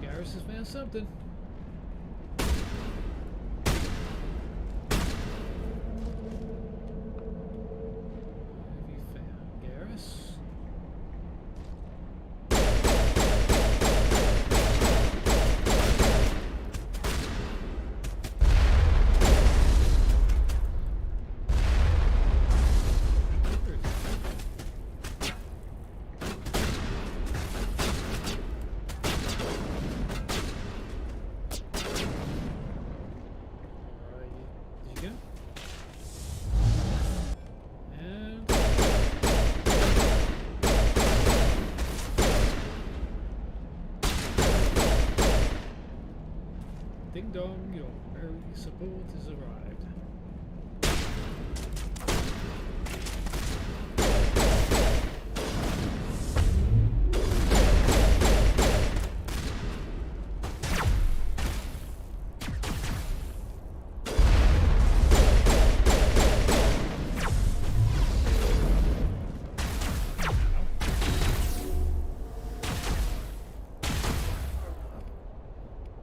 Garrus has found something. What have you found, Garrus? Did you go? And ding dong, your merry support has arrived.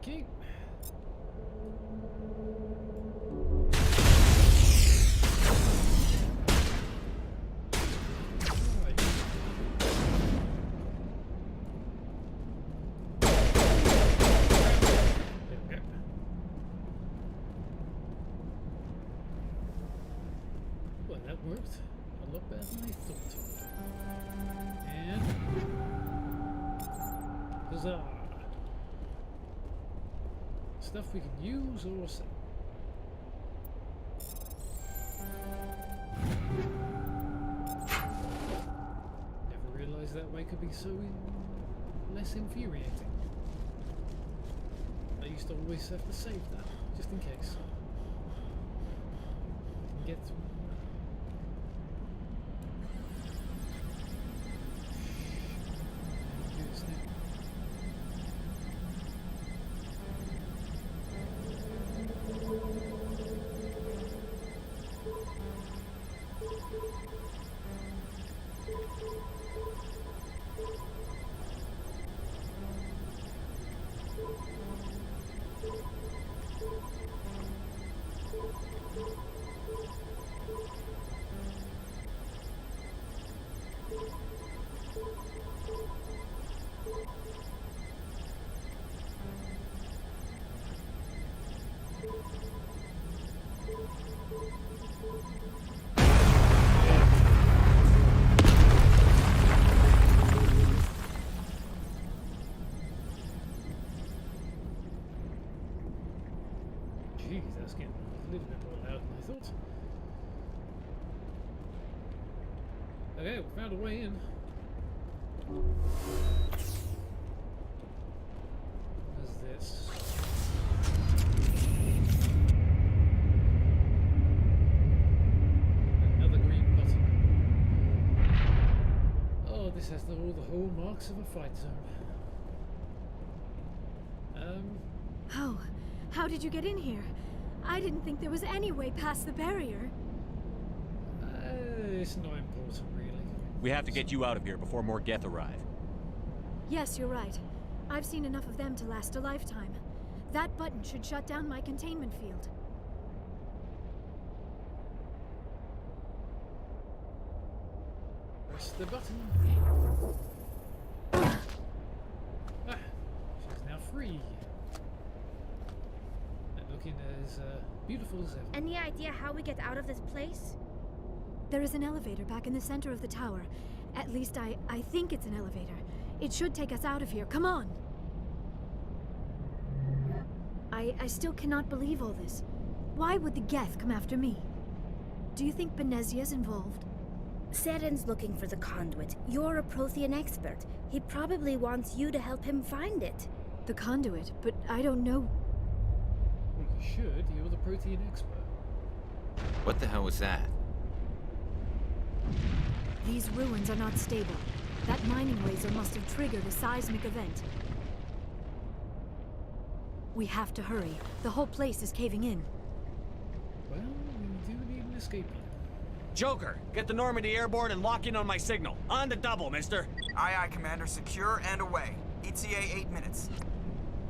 Okay. Alright. There we go. Well, that worked a lot better than I thought. And huzzah! Stuff we can use or sell. Never realised that way could be so less infuriating. I used to always have to save that, just in case. Can get through. Use now. Jeez, that's getting a little bit more loud than I thought. Okay, we found a way in. What is this? Another green button. Oh, this has all the hallmarks of a fight zone. How did you get in here? I didn't think there was any way past the barrier. It's not important, really. We have to get you out of here before more Geth arrive. Yes, you're right. I've seen enough of them to last a lifetime. That button should shut down my containment field. Press the button. Ah, she's now free. And looking as beautiful as ever. Any idea how we get out of this place? There is an elevator back in the center of the tower. At least I think it's an elevator. It should take us out of here. Come on! I still cannot believe all this. Why would the Geth come after me? Do you think Benezia's involved? Seren's looking for the conduit. You're a Prothean expert. He probably wants you to help him find it. The conduit, but I don't know. Well, you should. You're the Protean expert. What the hell was that? These ruins are not stable. That mining laser must have triggered a seismic event. We have to hurry. The whole place is caving in. Well, we do need an escape plan. Joker, get the Normandy airborne and lock in on my signal. On the double, mister. Aye, aye, Commander. Secure and away. ETA 8 minutes.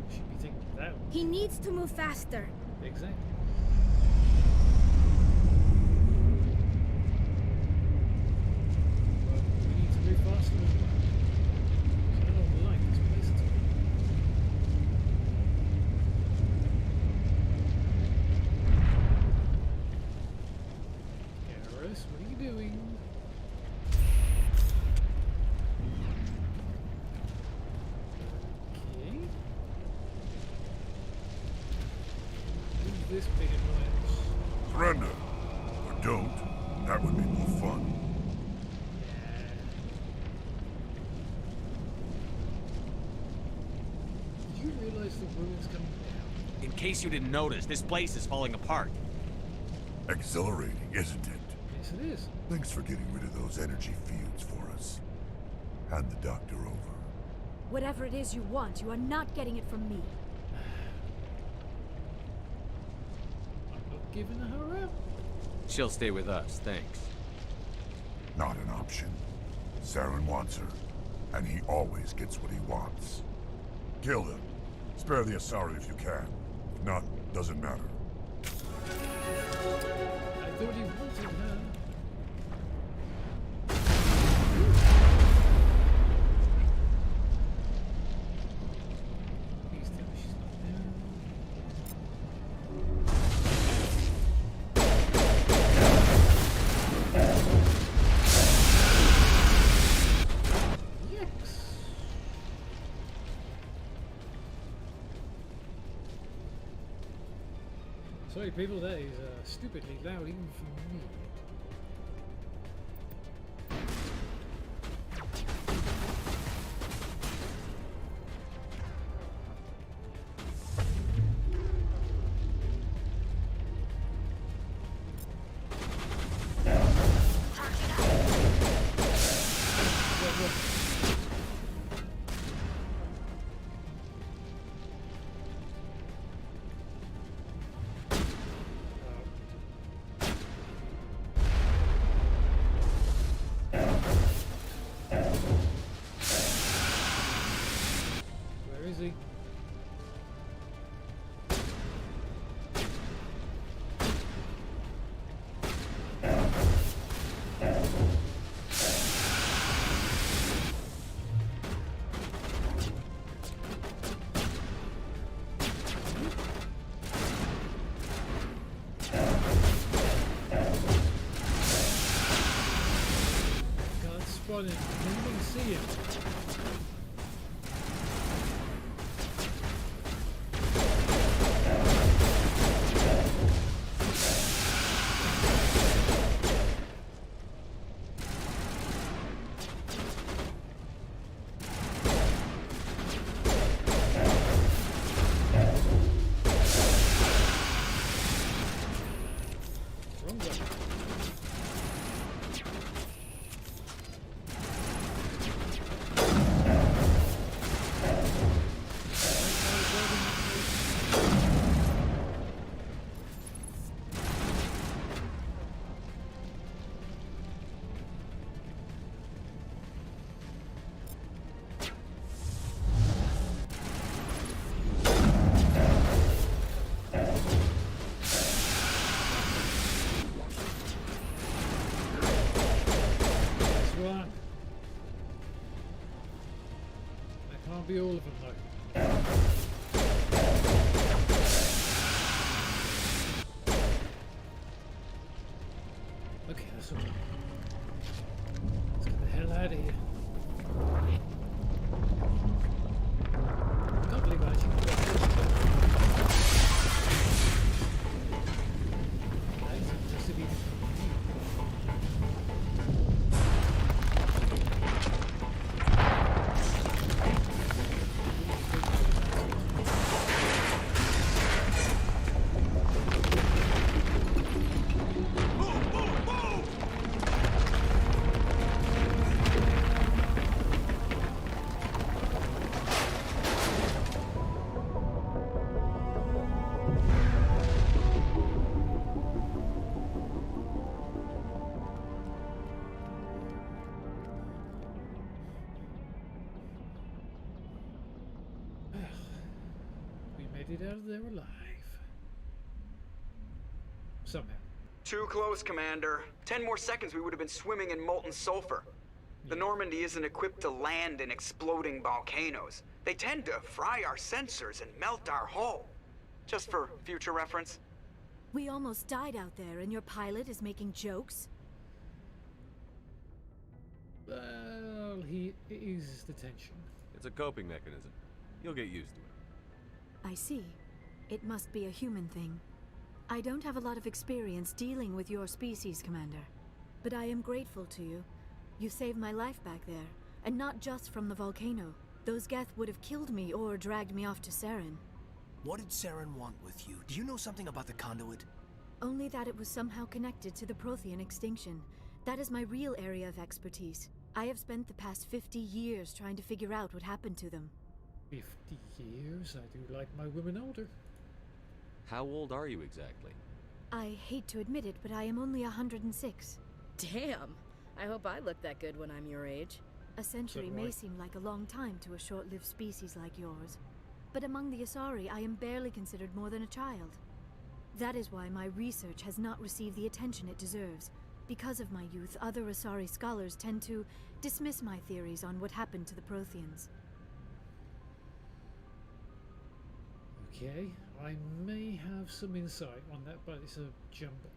Should be taking that one. He needs to move faster. Exactly. Well, we need to move faster as well. I don't like this place at all. Garrus, what are you doing? Okay. Move this big annoyance. Surrender. Or don't. That would be more fun. Did you realize the ruins coming down? In case you didn't notice, this place is falling apart. Exhilarating, isn't it? Yes, it is. Thanks for getting rid of those energy fields for us. Hand the doctor over. Whatever it is you want, you are not getting it from me. I'm not giving her up. She'll stay with us, thanks. Not an option. Saren wants her, and he always gets what he wants. Kill him. Spare the Asari if you can. If not, doesn't matter. I thought he wanted her. Please tell me she's not there. Yes. Sorry, people, that is stupidly loud even for me. Where is he? Can't spot him. Didn't even see him. Wrong way. That's one. That can't be all of them though. Okay, that's all. Let's get the hell out of here. I can't believe I actually got this. That is impressive even for me. We made it out of there alive. Somehow. Too close, Commander. 10 more seconds we would have been swimming in molten sulfur. The Normandy isn't equipped to land in exploding volcanoes. They tend to fry our sensors and melt our hull. Just for future reference. We almost died out there, and your pilot is making jokes? Well, he eases the tension. It's a coping mechanism. You'll get used to it. I see. It must be a human thing. I don't have a lot of experience dealing with your species, Commander. But I am grateful to you. You saved my life back there, and not just from the volcano. Those Geth would have killed me or dragged me off to Saren. What did Saren want with you? Do you know something about the conduit? Only that it was somehow connected to the Prothean extinction. That is my real area of expertise. I have spent the past 50 years trying to figure out what happened to them. 50 years? I do like my women older. How old are you exactly? I hate to admit it, but I am only 106. Damn. I hope I look that good when I'm your age. A century So do I. may seem like a long time to a short-lived species like yours. But among the Asari, I am barely considered more than a child. That is why my research has not received the attention it deserves. Because of my youth, other Asari scholars tend to dismiss my theories on what happened to the Protheans. Okay, I may have some insight on that, but it's a jumble.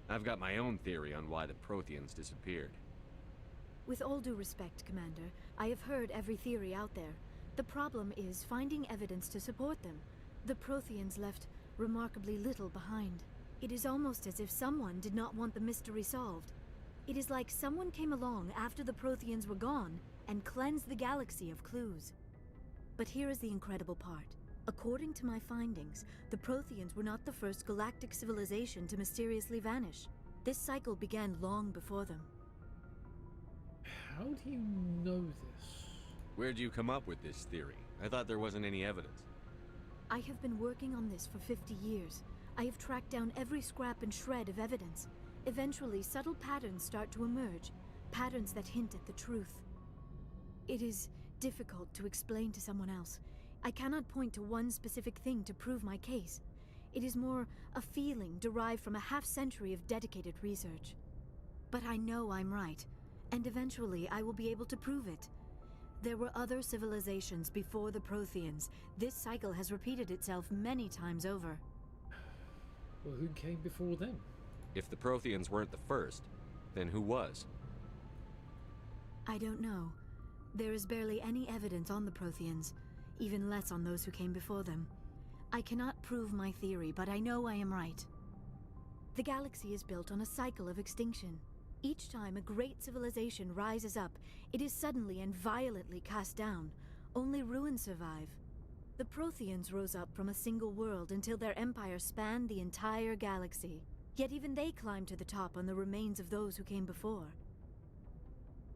I've got my own theory on why the Protheans disappeared. With all due respect, Commander, I have heard every theory out there. The problem is finding evidence to support them. The Protheans left remarkably little behind. It is almost as if someone did not want the mystery solved. It is like someone came along after the Protheans were gone and cleansed the galaxy of clues. But here is the incredible part. According to my findings, the Protheans were not the first galactic civilization to mysteriously vanish. This cycle began long before them. How do you know this? Where'd you come up with this theory? I thought there wasn't any evidence. I have been working on this for 50 years. I have tracked down every scrap and shred of evidence. Eventually, subtle patterns start to emerge, patterns that hint at the truth. It is difficult to explain to someone else. I cannot point to one specific thing to prove my case. It is more a feeling derived from a half-century of dedicated research. But I know I'm right, and eventually I will be able to prove it. There were other civilizations before the Protheans. This cycle has repeated itself many times over. Well, who came before them? If the Protheans weren't the first, then who was? I don't know. There is barely any evidence on the Protheans, even less on those who came before them. I cannot prove my theory, but I know I am right. The galaxy is built on a cycle of extinction. Each time a great civilization rises up, it is suddenly and violently cast down. Only ruins survive. The Protheans rose up from a single world until their empire spanned the entire galaxy. Yet even they climbed to the top on the remains of those who came before.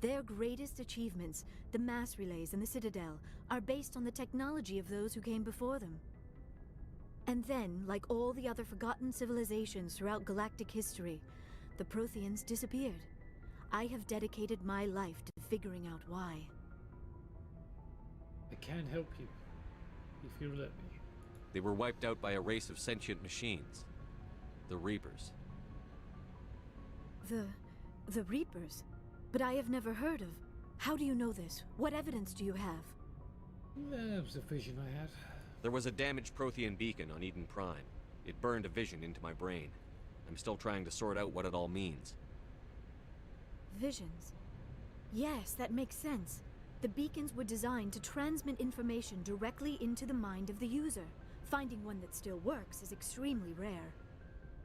Their greatest achievements, the mass relays and the Citadel, are based on the technology of those who came before them. And then, like all the other forgotten civilizations throughout galactic history, the Protheans disappeared. I have dedicated my life to figuring out why. I can help you, if you'll let me. They were wiped out by a race of sentient machines. The Reapers. The Reapers? But I have never heard of. How do you know this? What evidence do you have? That was a vision I had. There was a damaged Prothean beacon on Eden Prime. It burned a vision into my brain. I'm still trying to sort out what it all means. Visions. Yes, that makes sense. The beacons were designed to transmit information directly into the mind of the user. Finding one that still works is extremely rare.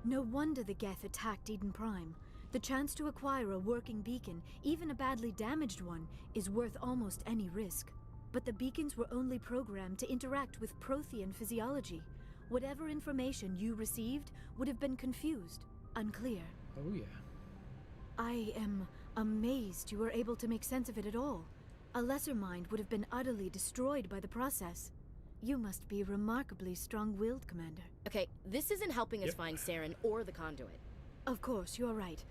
No wonder the Geth attacked Eden Prime. The chance to acquire a working beacon, even a badly damaged one, is worth almost any risk. But the beacons were only programmed to interact with Prothean physiology. Whatever information you received would have been confused, unclear. Oh yeah. I am amazed you were able to make sense of it at all. A lesser mind would have been utterly destroyed by the process. You must be remarkably strong-willed, Commander. Okay, this isn't helping us find Saren or the conduit. Of course, you are right.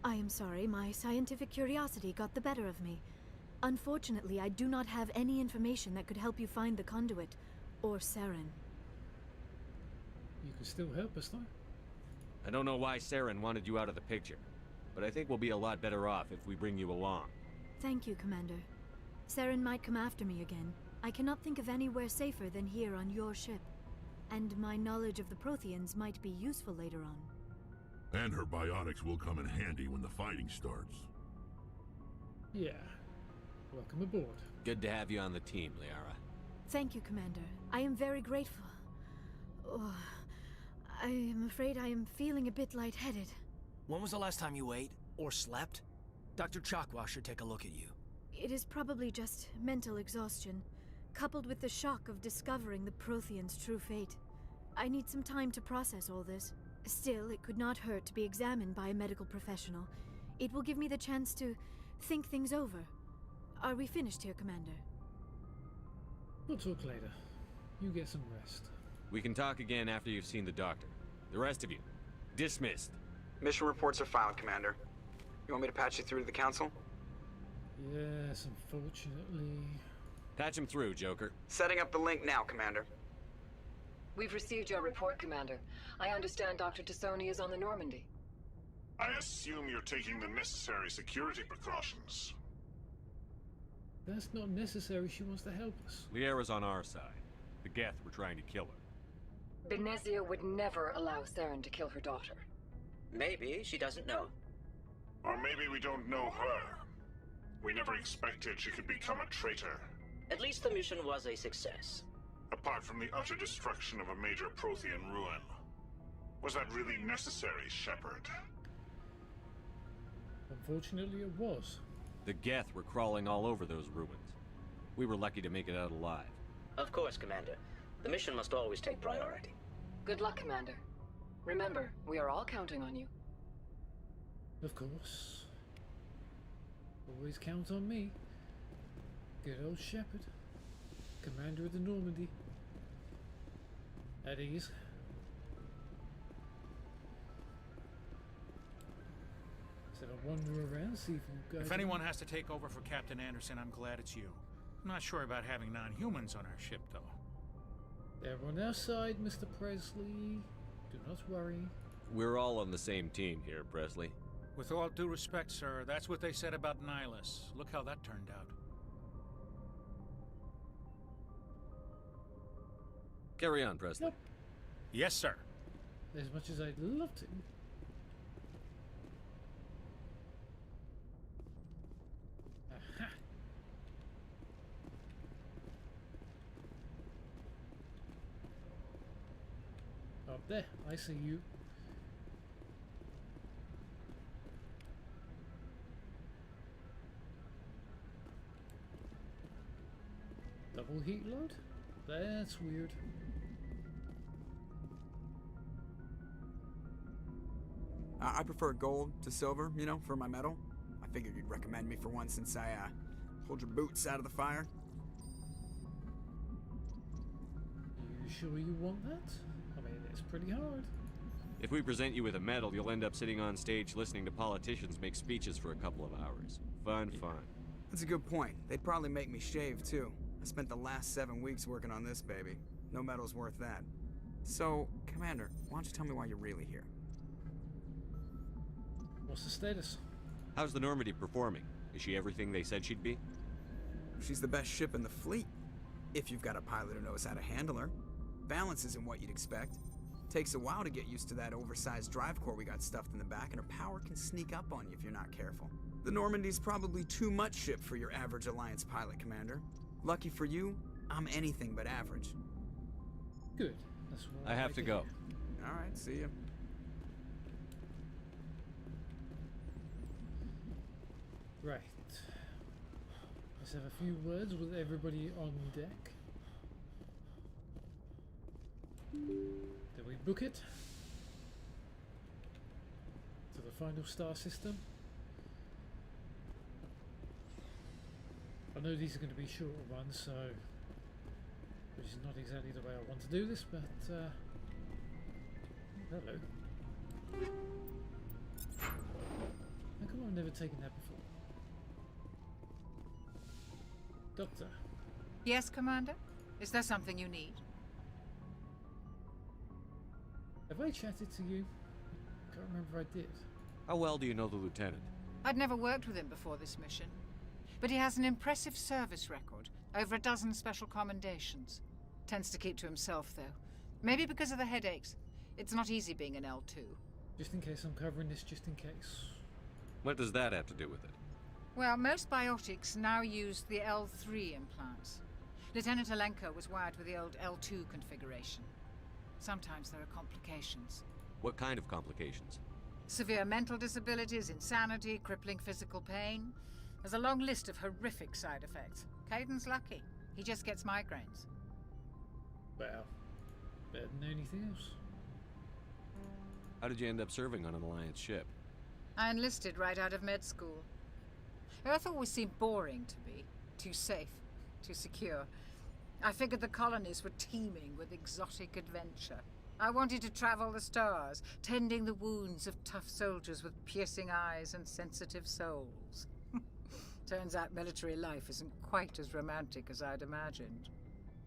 I am sorry, my scientific curiosity got the better of me. Unfortunately, I do not have any information that could help you find the conduit, or Saren. You can still help us, though. I don't know why Saren wanted you out of the picture, but I think we'll be a lot better off if we bring you along. Thank you, Commander. Saren might come after me again. I cannot think of anywhere safer than here on your ship. And my knowledge of the Protheans might be useful later on. And her biotics will come in handy when the fighting starts. Yeah. Welcome aboard. Good to have you on the team, Liara. Thank you, Commander. I am very grateful. Oh, I am afraid I am feeling a bit lightheaded. When was the last time you ate or slept? Dr. Chakwa should take a look at you. It is probably just mental exhaustion, coupled with the shock of discovering the Protheans' true fate. I need some time to process all this. Still, it could not hurt to be examined by a medical professional. It will give me the chance to think things over. Are we finished here, Commander? We'll talk later. You get some rest. We can talk again after you've seen the doctor. The rest of you, dismissed. Mission reports are filed, Commander. You want me to patch you through to the Council? Yes, unfortunately. Patch him through, Joker. Setting up the link now, Commander. We've received your report, Commander. I understand Dr. Tassoni is on the Normandy. I assume you're taking the necessary security precautions. That's not necessary. She wants to help us. Liara's on our side. The Geth were trying to kill her. Benezia would never allow Saren to kill her daughter. Maybe she doesn't know. Or maybe we don't know her. We never expected she could become a traitor. At least the mission was a success. Apart from the utter destruction of a major Prothean ruin. Was that really necessary, Shepard? Unfortunately, it was. The Geth were crawling all over those ruins. We were lucky to make it out alive. Of course, Commander. The mission must always take priority. Good luck, Commander. Remember, we are all counting on you. Of course. Always count on me. Good old Shepard. Commander of the Normandy. At ease. So I wander around, see if you guys... If anyone has to take over for Captain Anderson, I'm glad it's you. I'm not sure about having non-humans on our ship, though. They're on our side, Mr. Presley. Do not worry. We're all on the same team here, Presley. With all due respect, sir, that's what they said about Nihilus. Look how that turned out. Carry on, Presley. Yep. Yes, sir. As much as I'd love to. Aha. Up there, I see you. Double heat load? That's weird. I prefer gold to silver, you know, for my metal. I figured you'd recommend me for one since I pulled your boots out of the fire. You sure you want that? I mean, it's pretty hard. If we present you with a medal, you'll end up sitting on stage listening to politicians make speeches for a couple of hours. Fun. That's a good point. They'd probably make me shave, too. I spent the last 7 weeks working on this baby. No medal's worth that. So, Commander, why don't you tell me why you're really here? What's the status? How's the Normandy performing? Is she everything they said she'd be? She's the best ship in the fleet. If you've got a pilot who knows how to handle her. Balance isn't what you'd expect. Takes a while to get used to that oversized drive core we got stuffed in the back, and her power can sneak up on you if you're not careful. The Normandy's probably too much ship for your average Alliance pilot, Commander. Lucky for you, I'm anything but average. Good. That's what I have to go. All right, see ya. Right. Let's have a few words with everybody on deck. Did we book it? To the final star system? I know these are going to be shorter ones, so which is not exactly the way I want to do this, but hello. How come I've never taken that before? Doctor. Yes, Commander? Is there something you need? Have I chatted to you? Can't remember if I did. How well do you know the Lieutenant? I'd never worked with him before this mission. But he has an impressive service record. Over a dozen special commendations. Tends to keep to himself, though. Maybe because of the headaches. It's not easy being an L2. Just in case I'm covering this, just in case. What does that have to do with it? Well, most biotics now use the L3 implants. Lieutenant Alenko was wired with the old L2 configuration. Sometimes there are complications. What kind of complications? Severe mental disabilities, insanity, crippling physical pain. There's a long list of horrific side effects. Caden's lucky. He just gets migraines. Well, better than anything else. How did you end up serving on an Alliance ship? I enlisted right out of med school. Earth always seemed boring to me. Too safe, too secure. I figured the colonies were teeming with exotic adventure. I wanted to travel the stars, tending the wounds of tough soldiers with piercing eyes and sensitive souls. Turns out military life isn't quite as romantic as I'd imagined.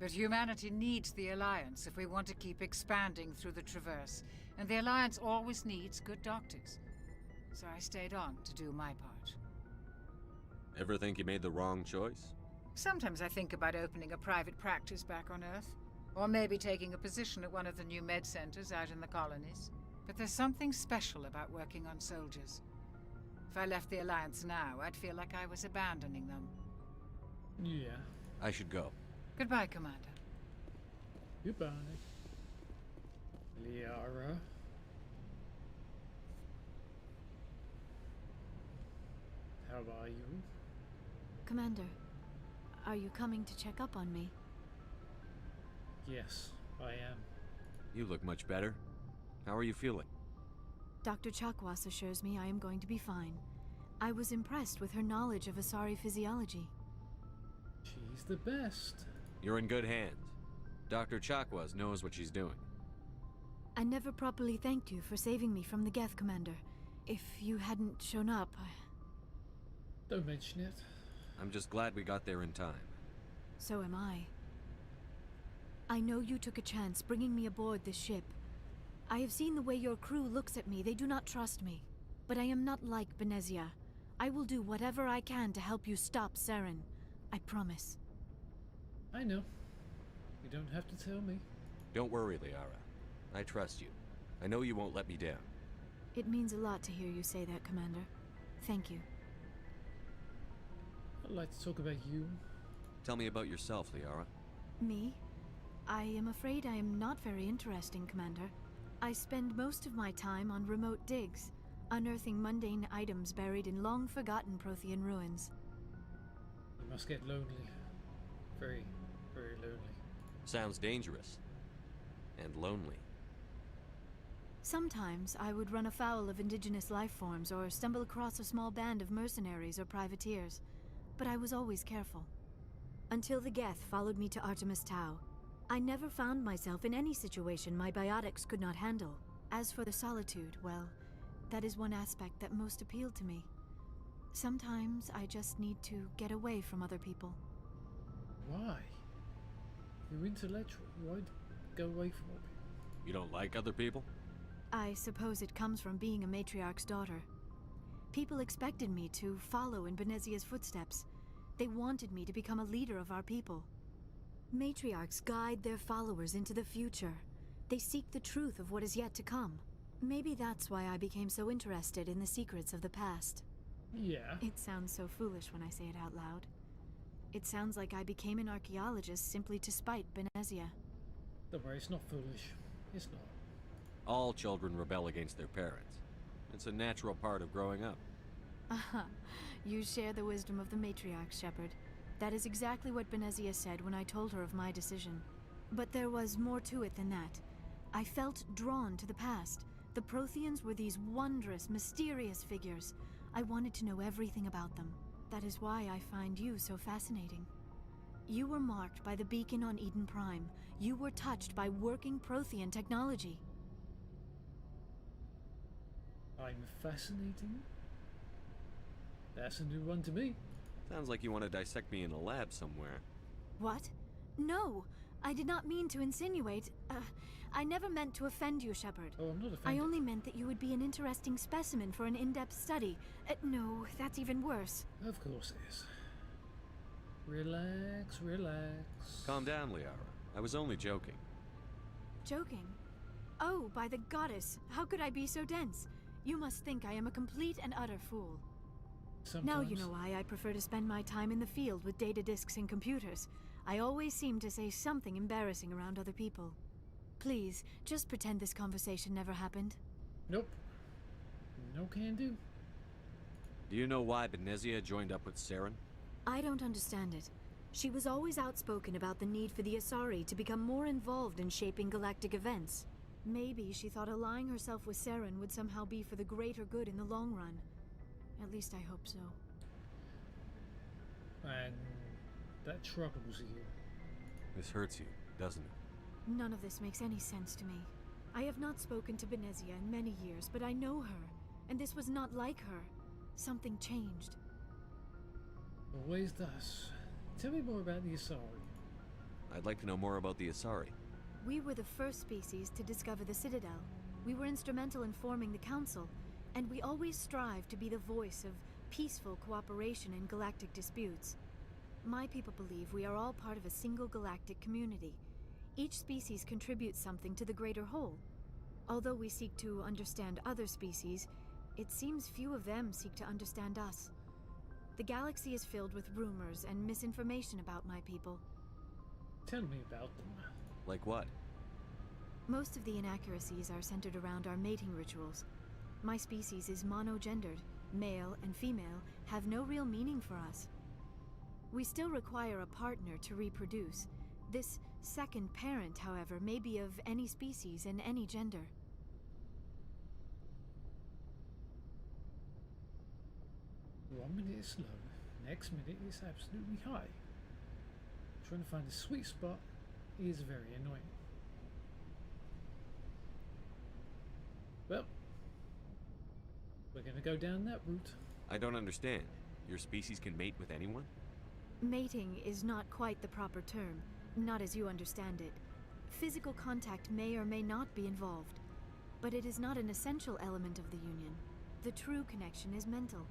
But humanity needs the Alliance if we want to keep expanding through the Traverse, and the Alliance always needs good doctors. So I stayed on to do my part. Ever think you made the wrong choice? Sometimes I think about opening a private practice back on Earth, or maybe taking a position at one of the new med centers out in the colonies. But there's something special about working on soldiers. If I left the Alliance now, I'd feel like I was abandoning them. Yeah. I should go. Goodbye, Commander. Goodbye. Liara. How are you? Commander, are you coming to check up on me? Yes, I am. You look much better. How are you feeling? Dr. Chakwas assures me I am going to be fine. I was impressed with her knowledge of Asari physiology. She's the best. You're in good hands. Dr. Chakwas knows what she's doing. I never properly thanked you for saving me from the Geth, Commander. If you hadn't shown up, Don't mention it. I'm just glad we got there in time. So am I. I know you took a chance bringing me aboard this ship. I have seen the way your crew looks at me. They do not trust me. But I am not like Benezia. I will do whatever I can to help you stop Saren. I promise. I know. You don't have to tell me. Don't worry, Liara. I trust you. I know you won't let me down. It means a lot to hear you say that, Commander. Thank you. I'd like to talk about you. Tell me about yourself, Liara. Me? I am afraid I am not very interesting, Commander. I spend most of my time on remote digs, unearthing mundane items buried in long-forgotten Prothean ruins. You must get lonely. Very, very lonely. Sounds dangerous. And lonely. Sometimes I would run afoul of indigenous life forms or stumble across a small band of mercenaries or privateers, but I was always careful. Until the Geth followed me to Artemis Tau, I never found myself in any situation my biotics could not handle. As for the solitude, well, that is one aspect that most appealed to me. Sometimes I just need to get away from other people. Why? You're intellectual. Why go away from all people? You don't like other people? I suppose it comes from being a matriarch's daughter. People expected me to follow in Benezia's footsteps. They wanted me to become a leader of our people. Matriarchs guide their followers into the future. They seek the truth of what is yet to come. Maybe that's why I became so interested in the secrets of the past. Yeah. It sounds so foolish when I say it out loud. It sounds like I became an archaeologist simply to spite Benezia. Don't worry, it's not foolish. It's not. All children rebel against their parents. It's a natural part of growing up. Aha. You share the wisdom of the matriarch, Shepard. That is exactly what Benezia said when I told her of my decision. But there was more to it than that. I felt drawn to the past. The Protheans were these wondrous, mysterious figures. I wanted to know everything about them. That is why I find you so fascinating. You were marked by the beacon on Eden Prime. You were touched by working Prothean technology. I'm fascinating? That's a new one to me. Sounds like you want to dissect me in a lab somewhere. What? No! I did not mean to insinuate. I never meant to offend you, Shepard. Oh, I'm not offended. I only meant that you would be an interesting specimen for an in-depth study. No, that's even worse. Of course it is. Relax, relax. Calm down, Liara. I was only joking. Joking? Oh, by the goddess, how could I be so dense? You must think I am a complete and utter fool. Sometimes. Now you know why I prefer to spend my time in the field with data disks and computers. I always seem to say something embarrassing around other people. Please, just pretend this conversation never happened. Nope. No can do. Do you know why Benezia joined up with Saren? I don't understand it. She was always outspoken about the need for the Asari to become more involved in shaping galactic events. Maybe she thought allying herself with Saren would somehow be for the greater good in the long run. At least I hope so. And that troubles you. This hurts you, doesn't it? None of this makes any sense to me. I have not spoken to Benezia in many years, but I know her, and this was not like her. Something changed. Always does. Tell me more about the Asari. I'd like to know more about the Asari. We were the first species to discover the Citadel. We were instrumental in forming the Council, and we always strive to be the voice of peaceful cooperation in galactic disputes. My people believe we are all part of a single galactic community. Each species contributes something to the greater whole. Although we seek to understand other species, it seems few of them seek to understand us. The galaxy is filled with rumors and misinformation about my people. Tell me about them. Like what? Most of the inaccuracies are centered around our mating rituals. My species is monogendered, male and female, have no real meaning for us. We still require a partner to reproduce. This second parent, however, may be of any species and any gender. 1 minute is slow, next minute is absolutely high. Trying to find the sweet spot is very annoying. Well, we're gonna go down that route. I don't understand. Your species can mate with anyone? Mating is not quite the proper term, not as you understand it. Physical contact may or may not be involved, but it is not an essential element of the union. The true connection is mental.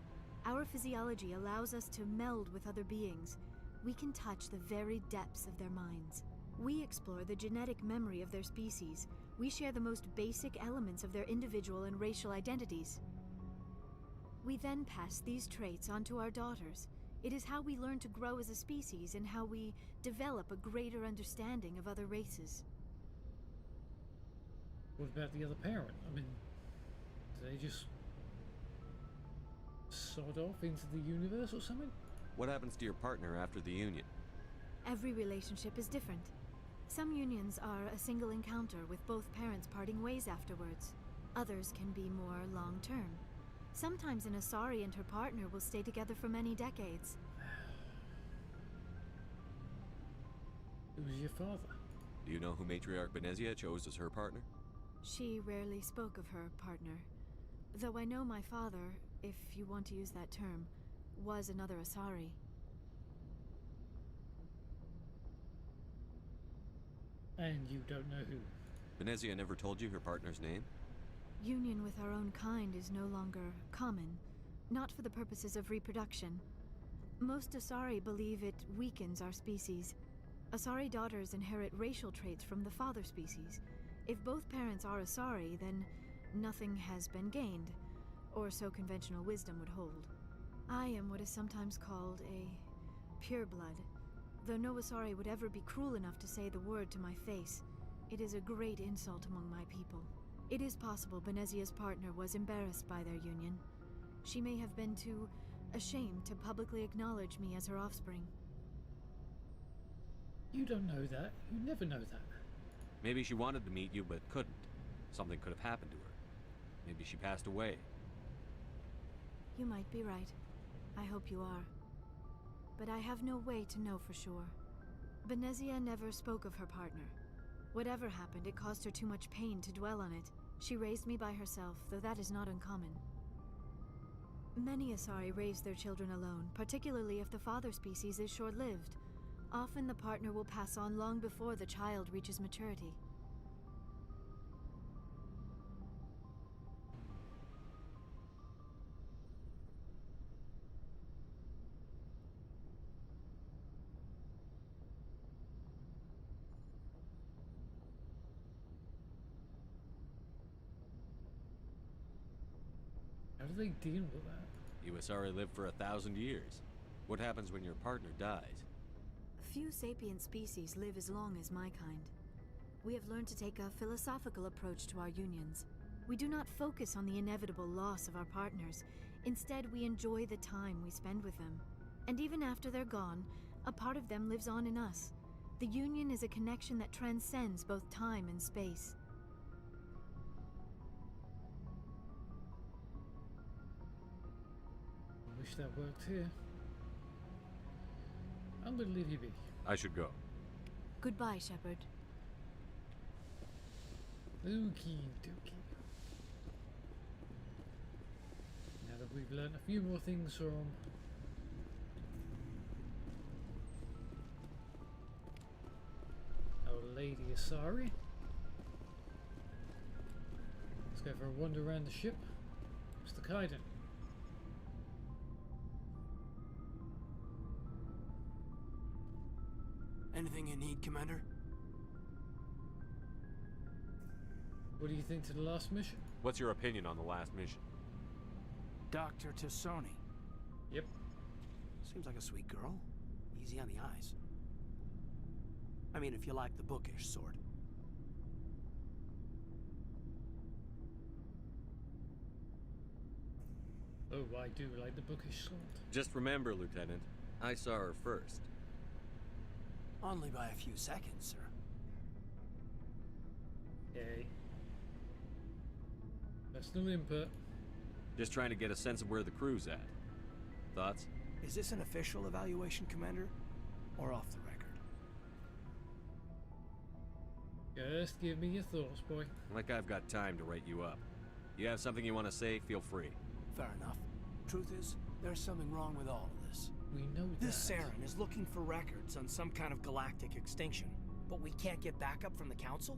Our physiology allows us to meld with other beings. We can touch the very depths of their minds. We explore the genetic memory of their species. We share the most basic elements of their individual and racial identities. We then pass these traits on to our daughters. It is how we learn to grow as a species and how we develop a greater understanding of other races. What about the other parent? I mean, do they just sod off into the universe or something? What happens to your partner after the union? Every relationship is different. Some unions are a single encounter with both parents parting ways afterwards. Others can be more long-term. Sometimes an Asari and her partner will stay together for many decades. Who's your father? Do you know who Matriarch Benezia chose as her partner? She rarely spoke of her partner. Though I know my father, if you want to use that term, was another Asari. And you don't know who? Benezia never told you her partner's name? Union with our own kind is no longer common, not for the purposes of reproduction. Most Asari believe it weakens our species. Asari daughters inherit racial traits from the father species. If both parents are Asari, then nothing has been gained, or so conventional wisdom would hold. I am what is sometimes called a pureblood. Though no Asari would ever be cruel enough to say the word to my face, it is a great insult among my people. It is possible Benezia's partner was embarrassed by their union. She may have been too ashamed to publicly acknowledge me as her offspring. You don't know that. You never know that. Maybe she wanted to meet you but couldn't. Something could have happened to her. Maybe she passed away. You might be right. I hope you are. But I have no way to know for sure. Benezia never spoke of her partner. Whatever happened, it caused her too much pain to dwell on it. She raised me by herself, though that is not uncommon. Many Asari raise their children alone, particularly if the father species is short-lived. Often the partner will pass on long before the child reaches maturity. How do they deal with that? You Asari live for 1,000 years. What happens when your partner dies? Few sapient species live as long as my kind. We have learned to take a philosophical approach to our unions. We do not focus on the inevitable loss of our partners. Instead, we enjoy the time we spend with them. And even after they're gone, a part of them lives on in us. The union is a connection that transcends both time and space. I wish that worked here. I'm gonna leave you be. I should go. Goodbye, Shepard. Okie dokie. Now that we've learned a few more things from our Lady Asari, let's go for a wander around the ship. Mr. Kaiden. Anything you need, Commander? What do you think to the last mission? What's your opinion on the last mission? Dr. Tassoni. Yep. Seems like a sweet girl. Easy on the eyes. I mean, if you like the bookish sort. Oh, I do like the bookish sort. Just remember, Lieutenant, I saw her first. Only by a few seconds, sir. Okay. Personal input. Just trying to get a sense of where the crew's at. Thoughts? Is this an official evaluation, Commander? Or off the record? Just give me your thoughts, boy. Like I've got time to write you up. You have something you want to say, feel free. Fair enough. Truth is, there's something wrong with all of this. We know This that. Saren is looking for records on some kind of galactic extinction, but we can't get backup from the Council?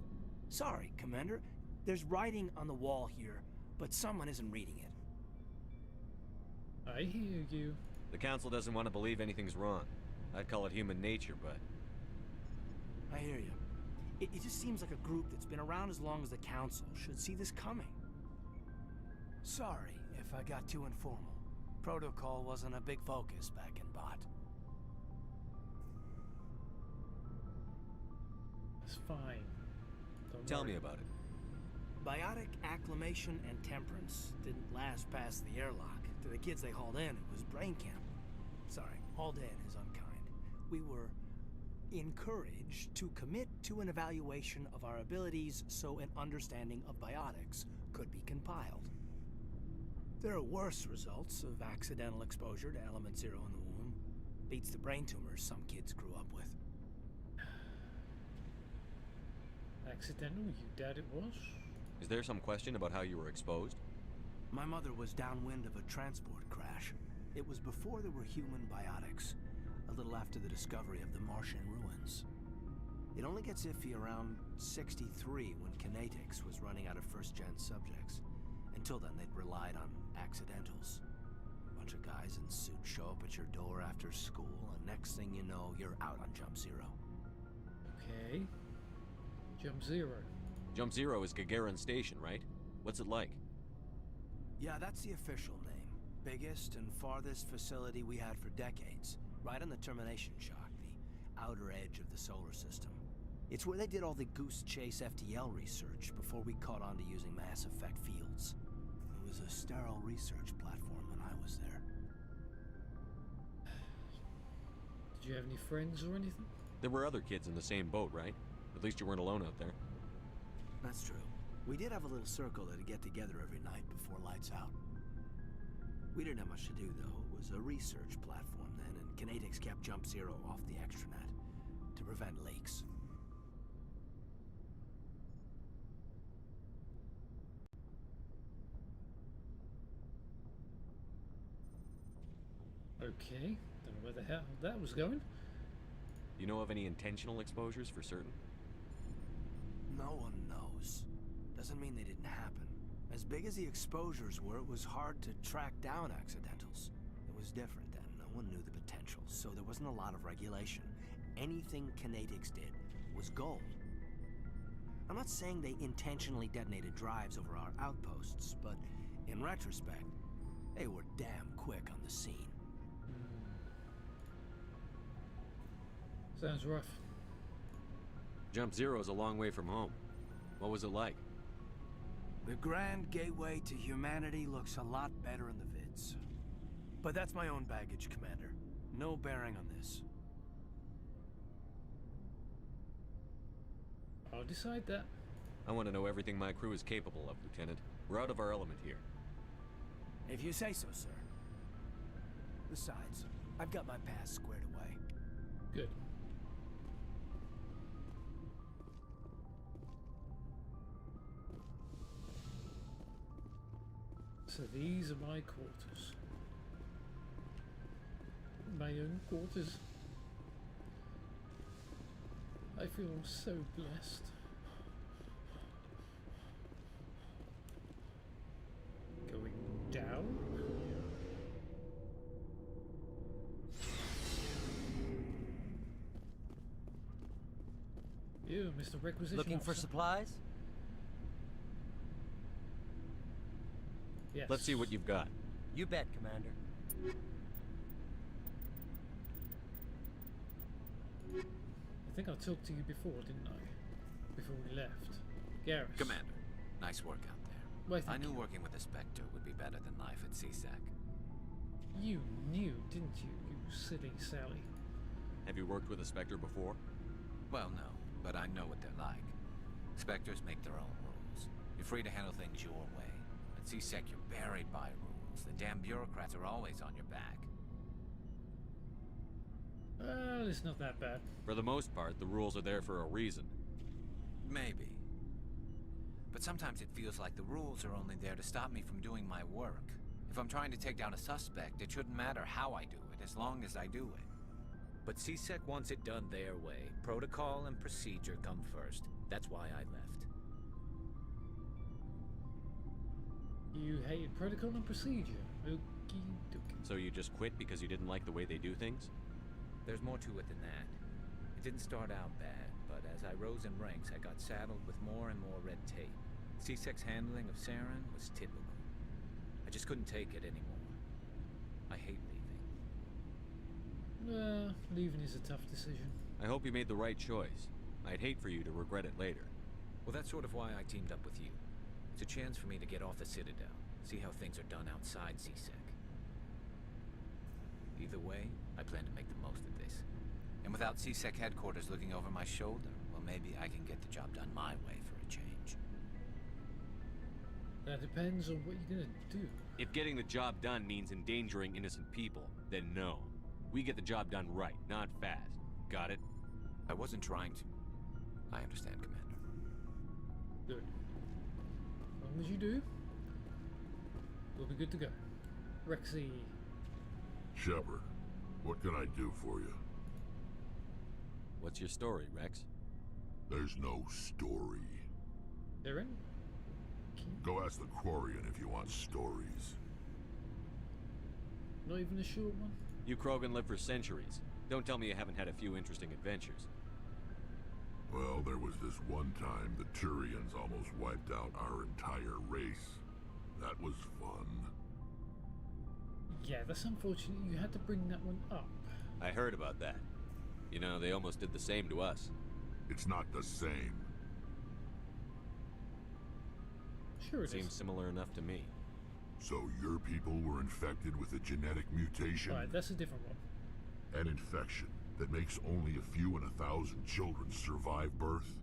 Sorry, Commander. There's writing on the wall here, but someone isn't reading it. I hear you. The Council doesn't want to believe anything's wrong. I'd call it human nature, but... I hear you. It just seems like a group that's been around as long as the Council should see this coming. Sorry if I got too informal. Protocol wasn't a big focus back in Bot. It's fine. Tell me about it. Biotic acclimation and temperance didn't last past the airlock. To the kids they hauled in, it was brain camp. Sorry, hauled in is unkind. We were encouraged to commit to an evaluation of our abilities so an understanding of biotics could be compiled. There are worse results of accidental exposure to Element Zero in the womb. Beats the brain tumors some kids grew up with. Accidental? You doubt it was? Is there some question about how you were exposed? My mother was downwind of a transport crash. It was before there were human biotics, a little after the discovery of the Martian ruins. It only gets iffy around 63 when Kinetics was running out of first-gen subjects. Until then, they'd relied on accidentals. A bunch of guys in suits show up at your door after school, and next thing you know, you're out on Jump Zero. Okay. Jump Zero. Jump Zero is Gagarin Station, right? What's it like? Yeah, that's the official name. Biggest and farthest facility we had for decades. Right on the termination shock, the outer edge of the solar system. It's where they did all the Goose Chase FTL research before we caught on to using mass effect fields. It was a sterile research platform when I was there. Did you have any friends or anything? There were other kids in the same boat, right? At least you weren't alone out there. That's true. We did have a little circle that'd get together every night before lights out. We didn't have much to do, though. It was a research platform then, and Kinetics kept Jump Zero off the extranet to prevent leaks. Okay. Don't know where the hell that was going. You know of any intentional exposures for certain? No one knows. Doesn't mean they didn't happen. As big as the exposures were, it was hard to track down accidentals. It was different then. No one knew the potential, so there wasn't a lot of regulation. Anything Kinetics did was gold. I'm not saying they intentionally detonated drives over our outposts, but in retrospect, they were damn quick on the scene. Sounds rough. Jump Zero is a long way from home. What was it like? The grand gateway to humanity looks a lot better in the vids. But that's my own baggage, Commander. No bearing on this. I'll decide that. I want to know everything my crew is capable of, Lieutenant. We're out of our element here. If you say so, sir. Besides, I've got my past squared away. Good. So these are my quarters. My own quarters. I feel so blessed. Going down? You, Mr. Requisition Looking for Officer. supplies? Yes. Let's see what you've got. You bet, Commander. I think I talked to you before, didn't I? Before we left. Garrus. Commander, nice work out there. Why, I thank knew you. working with the Spectre would be better than life at CSEC. You knew, didn't you, you silly Sally? Have you worked with a Spectre before? Well, no, but I know what they're like. Spectres make their own rules. You're free to handle things your way. At CSEC, you're buried by rules. The damn bureaucrats are always on your back. Well, it's not that bad. For the most part, the rules are there for a reason. Maybe. But sometimes it feels like the rules are only there to stop me from doing my work. If I'm trying to take down a suspect, it shouldn't matter how I do it, as long as I do it. But CSEC wants it done their way. Protocol and procedure come first. That's why I left. You hated protocol and procedure. Okie dokie. So you just quit because you didn't like the way they do things? There's more to it than that. It didn't start out bad, but as I rose in ranks, I got saddled with more and more red tape. CSEC's handling of Saren was typical. I just couldn't take it anymore. I hate leaving. Leaving is a tough decision. I hope you made the right choice. I'd hate for you to regret it later. Well, that's sort of why I teamed up with you. It's a chance for me to get off the Citadel, see how things are done outside CSEC. Either way, I plan to make the most of this. And without CSEC headquarters looking over my shoulder, well, maybe I can get the job done my way for a change. That depends on what you're gonna do. If getting the job done means endangering innocent people, then no. We get the job done right, not fast. Got it? I wasn't trying to. I understand, Commander. Good. As long as you do, we'll be good to go. Rexy. Shepard, what can I do for you? What's your story, Rex? There's no story. Darren? Go ask the Quarian if you want stories. Not even a short one? You Krogan live for centuries. Don't tell me you haven't had a few interesting adventures. Well, there was this one time the Turians almost wiped out our entire race. That was fun. Yeah, that's unfortunate. You had to bring that one up. I heard about that. You know, they almost did the same to us. It's not the same. Sure it Seems is. similar enough to me. So your people were infected with a genetic mutation? Alright, that's a different one. An infection that makes only a few in 1,000 children survive birth?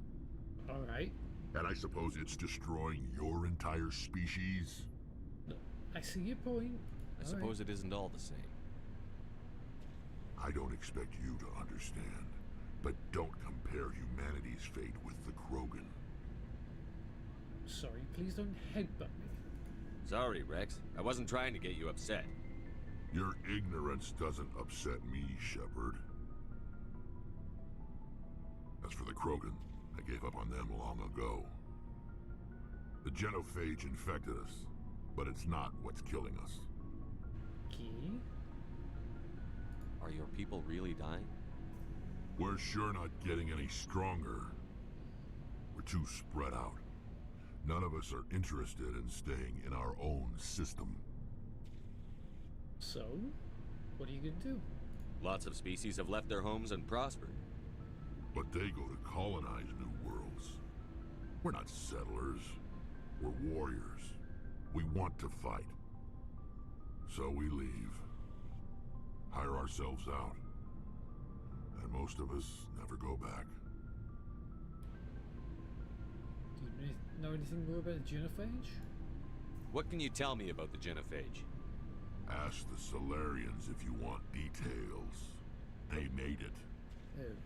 Alright. And I suppose it's destroying your entire species? I see your point. I suppose it isn't all the same. I don't expect you to understand, but don't compare humanity's fate with the Krogan. Sorry, please don't headbutt me. Sorry, Rex. I wasn't trying to get you upset. Your ignorance doesn't upset me, Shepard. As for the Krogan, I gave up on them long ago. The genophage infected us, but it's not what's killing us. Key? Are your people really dying? We're sure not getting any stronger. We're too spread out. None of us are interested in staying in our own system. So, what are you gonna do? Lots of species have left their homes and prospered. But they go to colonize new worlds. We're not settlers. We're warriors. We want to fight. So we leave. Hire ourselves out. And most of us never go back. Do you know anything more about the genophage? What can you tell me about the genophage? Ask the Solarians if you want details. They made it. Oh.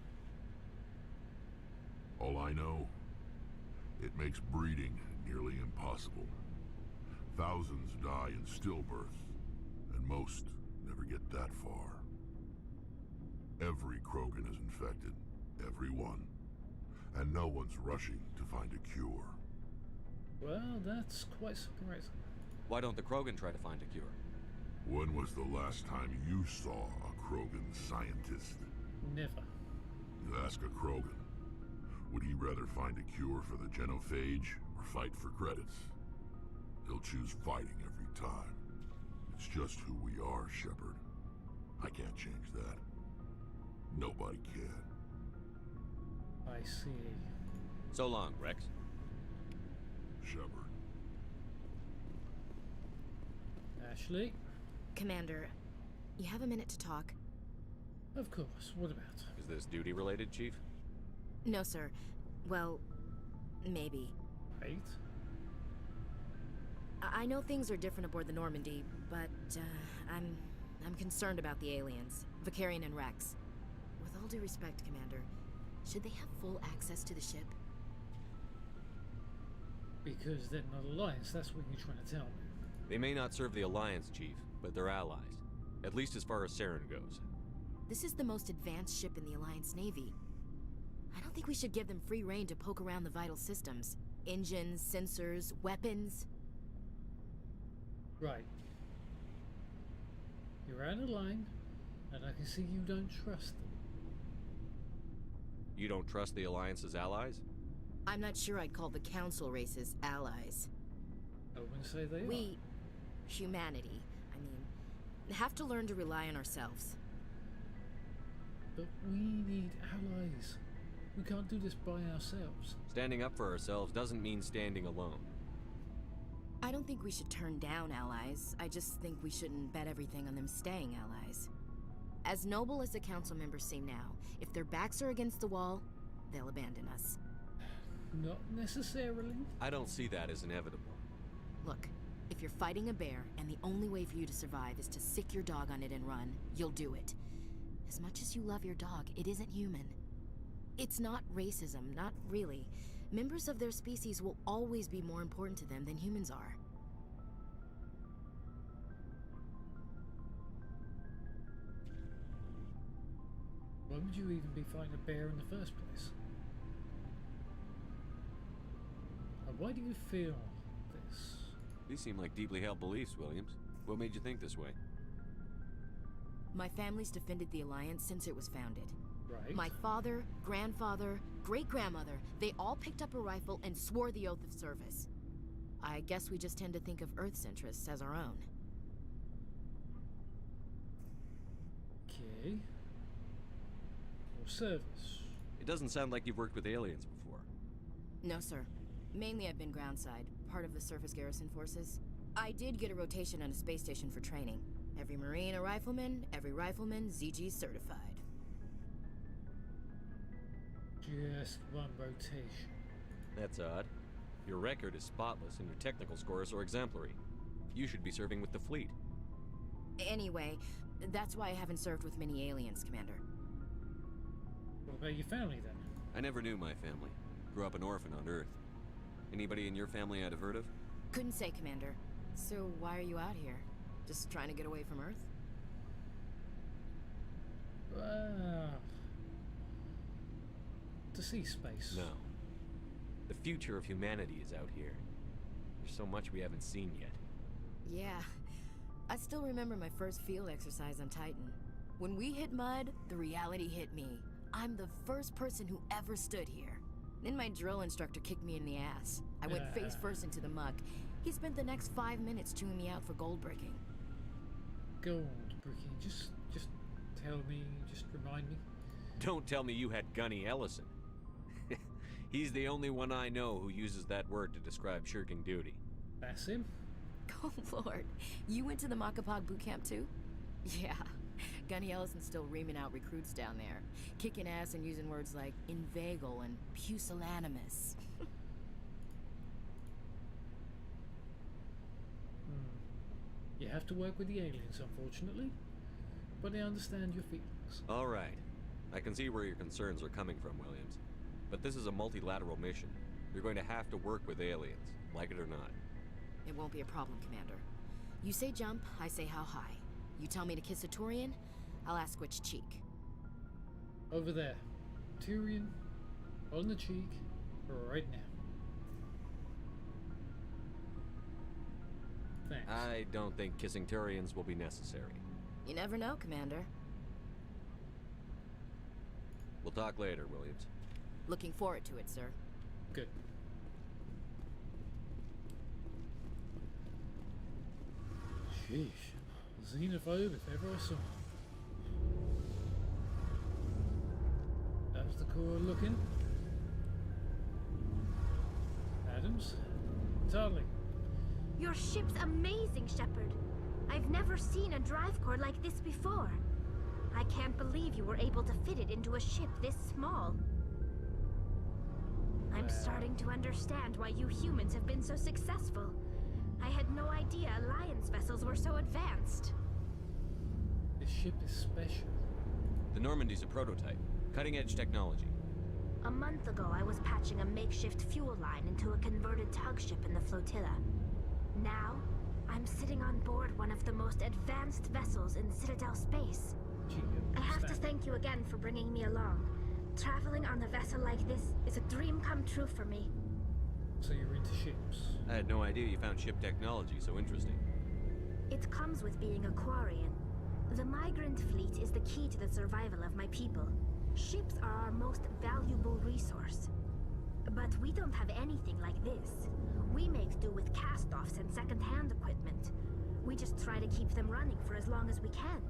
All I know, it makes breeding nearly impossible. Thousands die in stillbirth, and most never get that far. Every Krogan is infected, every one. And no one's rushing to find a cure. Well, that's quite surprising. Why don't the Krogan try to find a cure? When was the last time you saw a Krogan scientist? Never. You ask a Krogan, would he rather find a cure for the genophage or fight for credits? He'll choose fighting every time. It's just who we are, Shepard. I can't change that. Nobody can. I see. So long, Rex. Shepard. Ashley? Commander, You have a minute to talk? Of course. What about? Is this duty related, Chief? No, sir. Well, maybe. Right? I know things are different aboard the Normandy, but I'm concerned about the aliens, Vicarian and Rex. With all due respect, Commander, should they have full access to the ship? Because they're not Alliance, that's what you're trying to tell me. They may not serve the Alliance, Chief, but they're allies. At least as far as Saren goes. This is the most advanced ship in the Alliance Navy. I don't think we should give them free rein to poke around the vital systems. Engines, sensors, weapons. Right. You're out of line, and I can see you don't trust them. You don't trust the Alliance's allies? I'm not sure I'd call the Council races allies. I wouldn't say they are. We, humanity, I mean, have to learn to rely on ourselves. But we need allies. We can't do this by ourselves. Standing up for ourselves doesn't mean standing alone. I don't think we should turn down allies. I just think we shouldn't bet everything on them staying allies. As noble as the Council members seem now, if their backs are against the wall, they'll abandon us. Not necessarily. I don't see that as inevitable. Look, if you're fighting a bear and the only way for you to survive is to sick your dog on it and run, you'll do it. As much as you love your dog, it isn't human. It's not racism, not really. Members of their species will always be more important to them than humans are. Why would you even be fighting a bear in the first place? And why do you feel this? These seem like deeply held beliefs, Williams. What made you think this way? My family's defended the Alliance since it was founded. Right. My father, grandfather, great-grandmother, they all picked up a rifle and swore the oath of service. I guess we just tend to think of Earth's interests as our own. Okay. Or service. It doesn't sound like you've worked with aliens before. No, sir. Mainly I've been groundside, part of the surface garrison forces. I did get a rotation on a space station for training. Every Marine a rifleman, every rifleman ZG certified. Just one rotation. That's odd. Your record is spotless and your technical scores are exemplary. You should be serving with the fleet. Anyway, that's why I haven't served with many aliens, Commander. What about your family then? I never knew my family. Grew up an orphan on Earth. Anybody in your family I'd have heard of? Couldn't say, Commander. So why are you out here? Just trying to get away from Earth? To see space. No. The future of humanity is out here. There's so much we haven't seen yet. Yeah. I still remember my first field exercise on Titan. When we hit mud, the reality hit me. I'm the first person who ever stood here. Then my drill instructor kicked me in the ass. I went face first into the muck. He spent the next 5 minutes chewing me out for gold bricking. Gold bricking? Just tell me, just remind me. Don't tell me you had Gunny Ellison. He's the only one I know who uses that word to describe shirking duty. That's him? Oh, Lord. You went to the Makapog boot camp, too? Yeah. Gunny Ellison's still reaming out recruits down there. Kicking ass and using words like inveigle and pusillanimous. You have to work with the aliens, unfortunately. But I understand your feelings. All right. I can see where your concerns are coming from, Williams. But this is a multilateral mission. You're going to have to work with aliens, like it or not. It won't be a problem, Commander. You say jump, I say how high. You tell me to kiss a Turian, I'll ask which cheek. Over there. Turian, on the cheek, right now. Thanks. I don't think kissing Turians will be necessary. You never know, Commander. We'll talk later, Williams. Looking forward to it, sir. Good. Sheesh. Xenophobe if ever I saw one. How's the core looking? Adams? Tarly. Your ship's amazing, Shepard. I've never seen a drive core like this before. I can't believe you were able to fit it into a ship this small. I'm starting to understand why you humans have been so successful. I had no idea Alliance vessels were so advanced. This ship is special. The Normandy's a prototype. Cutting-edge technology. A month ago, I was patching a makeshift fuel line into a converted tug ship in the flotilla. Now, I'm sitting on board one of the most advanced vessels in Citadel space. I have to thank you again for bringing me along. Traveling on a vessel like this is a dream come true for me. So you're into ships? I had no idea you found ship technology so interesting. It comes with being a Quarian. The migrant fleet is the key to the survival of my people. Ships are our most valuable resource. But we don't have anything like this. We make do with cast-offs and second-hand equipment. We just try to keep them running for as long as we can.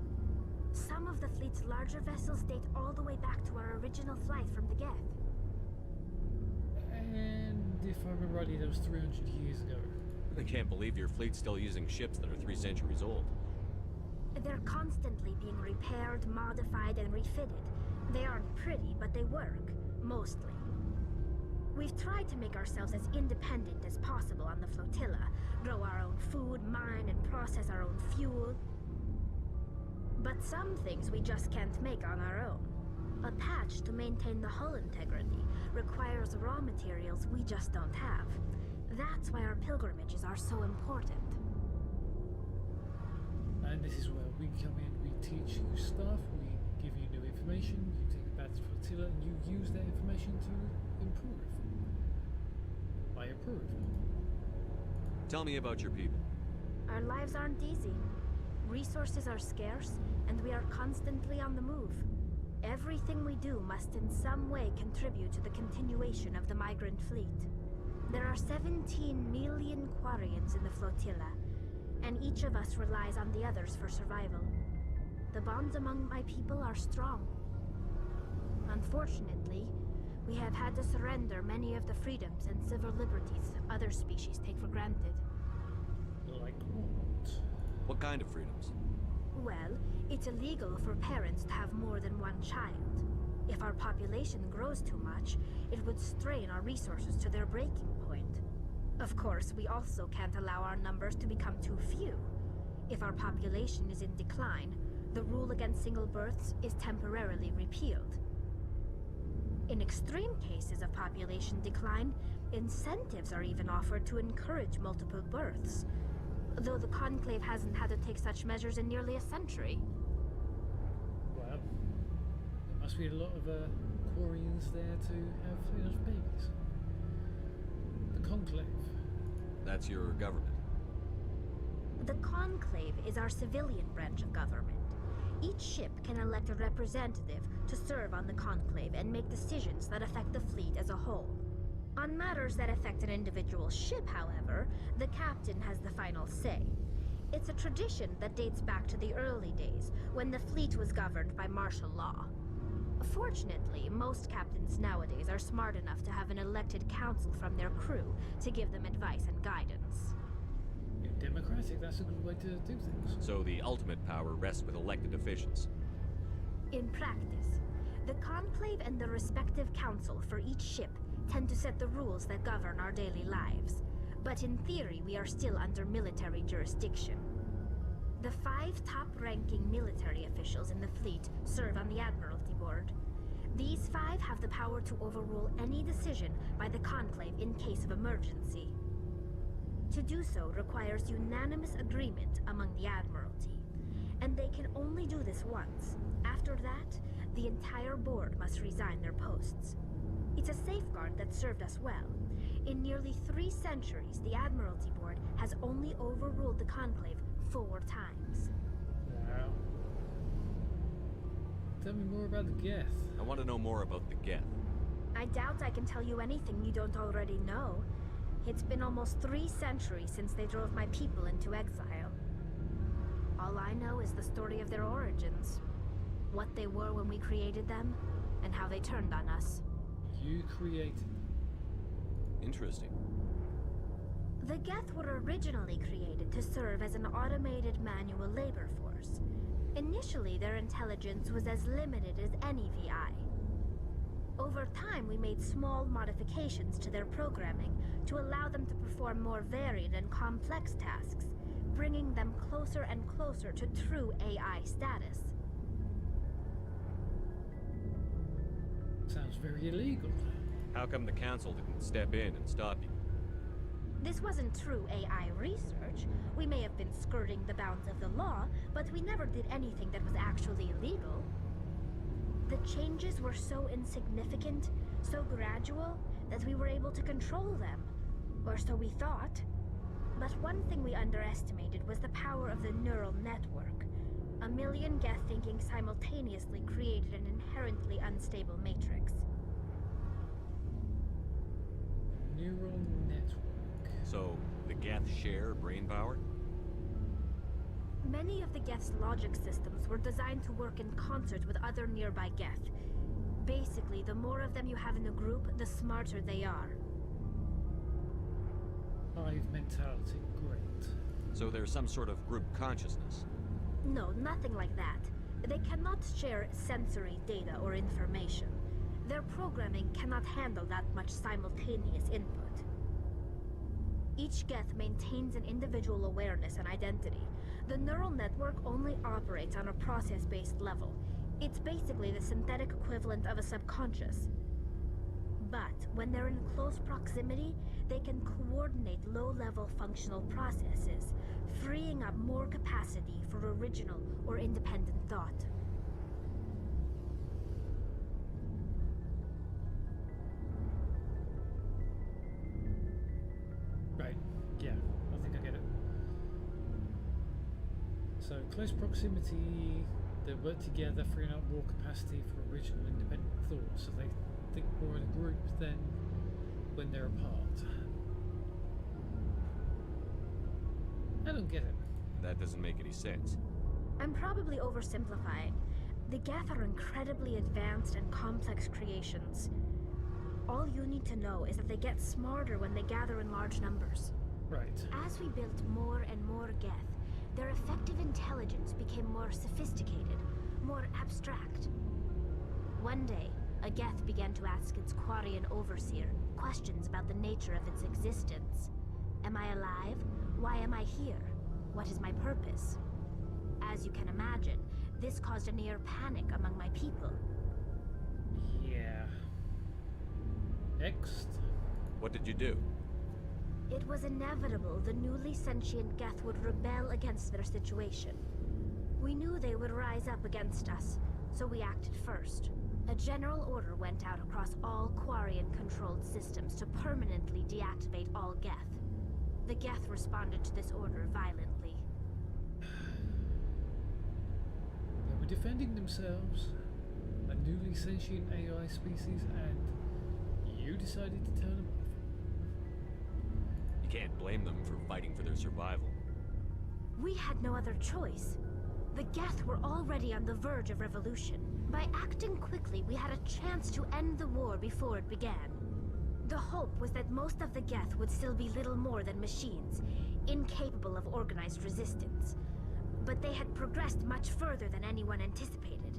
Some of the fleet's larger vessels date all the way back to our original flight from the Geth. And if I remember rightly, that was 300 years ago. I can't believe your fleet's still using ships that are 3 centuries old. They're constantly being repaired, modified, and refitted. They aren't pretty, but they work, mostly. We've tried to make ourselves as independent as possible on the flotilla, grow our own food, mine, and process our own fuel. But some things we just can't make on our own. A patch to maintain the hull integrity requires raw materials we just don't have. That's why our pilgrimages are so important. And this is where we come in, we teach you stuff, we give you new information, you take it back to flotilla, and you use that information to improve. I approve. Tell me about your people. Our lives aren't easy. Resources are scarce, and we are constantly on the move. Everything we do must in some way contribute to the continuation of the migrant fleet. There are 17 million Quarians in the flotilla, and each of us relies on the others for survival. The bonds among my people are strong. Unfortunately, we have had to surrender many of the freedoms and civil liberties other species take for granted. Like what? What kind of freedoms? Well, it's illegal for parents to have more than one child. If our population grows too much, it would strain our resources to their breaking point. Of course, we also can't allow our numbers to become too few. If our population is in decline, the rule against single births is temporarily repealed. In extreme cases of population decline, incentives are even offered to encourage multiple births, though the Conclave hasn't had to take such measures in nearly a century. Well, there must be a lot of Quarians there to have enough babies. The Conclave. That's your government. The Conclave is our civilian branch of government. Each ship can elect a representative to serve on the Conclave and make decisions that affect the fleet as a whole. On matters that affect an individual ship, however, the captain has the final say. It's a tradition that dates back to the early days, when the fleet was governed by martial law. Fortunately, most captains nowadays are smart enough to have an elected council from their crew to give them advice and guidance. Democratic, that's a good way to do things. So the ultimate power rests with elected officials. In practice, the Conclave and the respective council for each ship tend to set the rules that govern our daily lives. But in theory, we are still under military jurisdiction. The 5 top-ranking military officials in the fleet serve on the Admiralty Board. These 5 have the power to overrule any decision by the Conclave in case of emergency. To do so requires unanimous agreement among the Admiralty, and they can only do this once. After that, the entire board must resign their posts. It's a safeguard that served us well. In nearly 3 centuries, the Admiralty Board has only overruled the Conclave 4 times. Wow. Tell me more about the Geth. I want to know more about the Geth. I doubt I can tell you anything you don't already know. It's been almost 3 centuries since they drove my people into exile. All I know is the story of their origins. What they were when we created them, and how they turned on us. You created them. Interesting. The Geth were originally created to serve as an automated manual labor force. Initially, their intelligence was as limited as any VI. Over time, we made small modifications to their programming to allow them to perform more varied and complex tasks, bringing them closer and closer to true AI status. Sounds very illegal. How come the Council didn't step in and stop you? This wasn't true AI research. We may have been skirting the bounds of the law, but we never did anything that was actually illegal. The changes were so insignificant, so gradual, that we were able to control them. Or so we thought. But one thing we underestimated was the power of the neural network. A million Geth thinking simultaneously created an inherently unstable matrix. Neural network. So, the Geth share brain power? Many of the Geth's logic systems were designed to work in concert with other nearby Geth. Basically, the more of them you have in a group, the smarter they are. Hive mentality, great. So there's some sort of group consciousness? No, nothing like that. They cannot share sensory data or information. Their programming cannot handle that much simultaneous input. Each Geth maintains an individual awareness and identity. The neural network only operates on a process-based level. It's basically the synthetic equivalent of a subconscious. But when they're in close proximity, they can coordinate low-level functional processes, freeing up more capacity for original or independent thought. Right, yeah, I think I get it. So, close proximity, they work together, freeing up more capacity for original independent thought, so they think more in a group than when they're apart. I don't get it. That doesn't make any sense. I'm probably oversimplifying. The Geth are incredibly advanced and complex creations. All you need to know is that they get smarter when they gather in large numbers. Right. As we built more and more Geth, their effective intelligence became more sophisticated, more abstract. One day, a Geth began to ask its Quarian overseer questions about the nature of its existence. Am I alive? Why am I here? What is my purpose? As you can imagine, this caused a near panic among my people. Yeah. Next. What did you do? It was inevitable the newly sentient Geth would rebel against their situation. We knew they would rise up against us, so we acted first. A general order went out across all Quarian-controlled systems to permanently deactivate all Geth. The Geth responded to this order violently. They were defending themselves, a newly sentient AI species, and you decided to turn them off. You can't blame them for fighting for their survival. We had no other choice. The Geth were already on the verge of revolution. By acting quickly, we had a chance to end the war before it began. The hope was that most of the Geth would still be little more than machines, incapable of organized resistance. But they had progressed much further than anyone anticipated.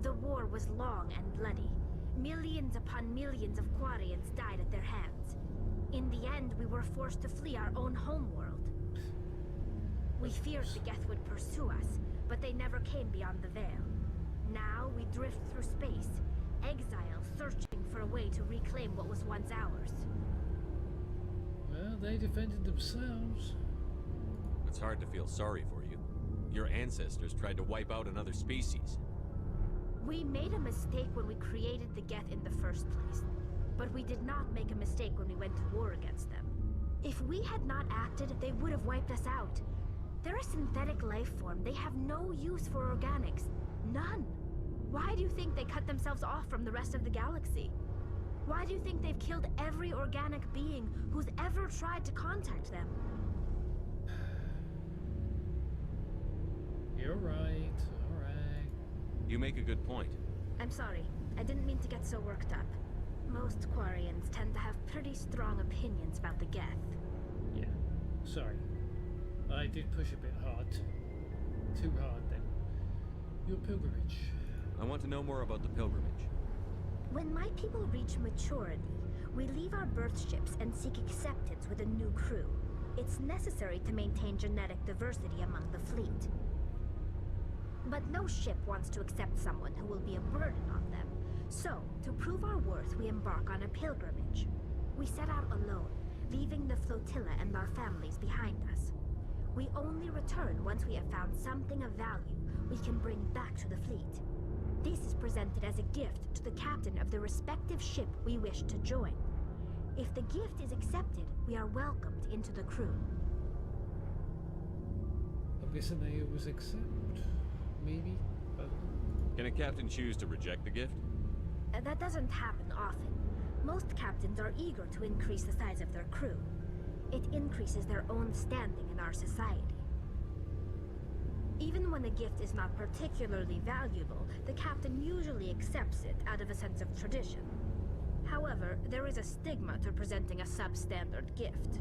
The war was long and bloody. Millions upon millions of Quarians died at their hands. In the end, we were forced to flee our own homeworld. We feared the Geth would pursue us, but they never came beyond the Veil. Now we drift through space, exile, searching for a way to reclaim what was once ours. Well, they defended themselves. It's hard to feel sorry for you. Your ancestors tried to wipe out another species. We made a mistake when we created the Geth in the first place, but we did not make a mistake when we went to war against them. If we had not acted, they would have wiped us out. They're a synthetic life form. They have no use for organics. None. Why do you think they cut themselves off from the rest of the galaxy? Why do you think they've killed every organic being who's ever tried to contact them? You're right, alright. You make a good point. I'm sorry. I didn't mean to get so worked up. Most Quarians tend to have pretty strong opinions about the Geth. Yeah. Sorry. I did push a bit hard. Too hard then. Your pilgrimage. I want to know more about the pilgrimage. When my people reach maturity, we leave our birth ships and seek acceptance with a new crew. It's necessary to maintain genetic diversity among the fleet. But no ship wants to accept someone who will be a burden on them. So, to prove our worth, we embark on a pilgrimage. We set out alone, leaving the flotilla and our families behind us. We only return once we have found something of value we can bring back to the fleet. This is presented as a gift to the captain of the respective ship we wish to join. If the gift is accepted, we are welcomed into the crew. Abyssinia was accept. Maybe? Can a captain choose to reject the gift? That doesn't happen often. Most captains are eager to increase the size of their crew. It increases their own standing in our society. Even when a gift is not particularly valuable, the captain usually accepts it out of a sense of tradition. However, there is a stigma to presenting a substandard gift.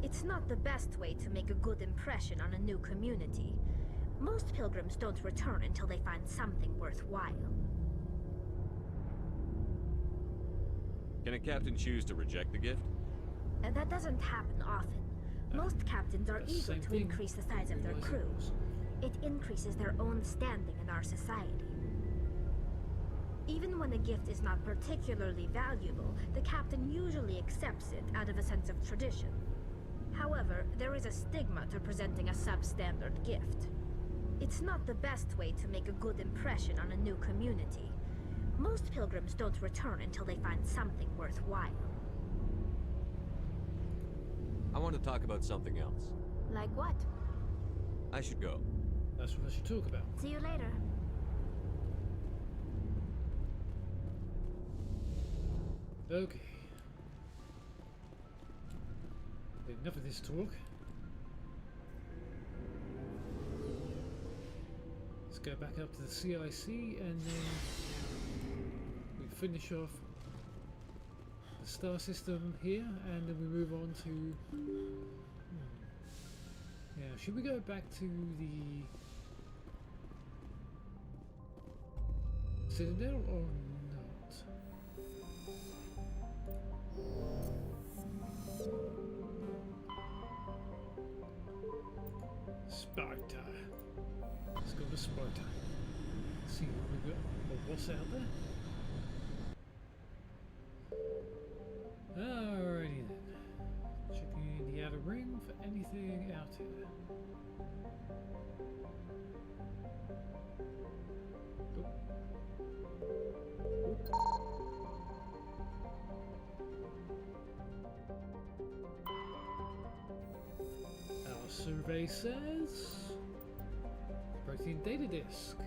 It's not the best way to make a good impression on a new community. Most pilgrims don't return until they find something worthwhile. Can a captain choose to reject the gift? That doesn't happen often. Most captains are eager to increase the size of their crew. It increases their own standing in our society. Even when a gift is not particularly valuable, the captain usually accepts it out of a sense of tradition. However, there is a stigma to presenting a substandard gift. It's not the best way to make a good impression on a new community. Most pilgrims don't return until they find something worthwhile. I want to talk about something else. Like what? I should go. That's what I should talk about. See you later. Okay. Enough of this talk. Let's go back up to the CIC and then we finish off the star system here and then we move on to... Yeah, should we go back to the Citadel or not? Sparta. Let's go to Sparta. See what we got or what's out there. Alrighty then. Checking the outer ring for anything out here. Our survey says protein data disk.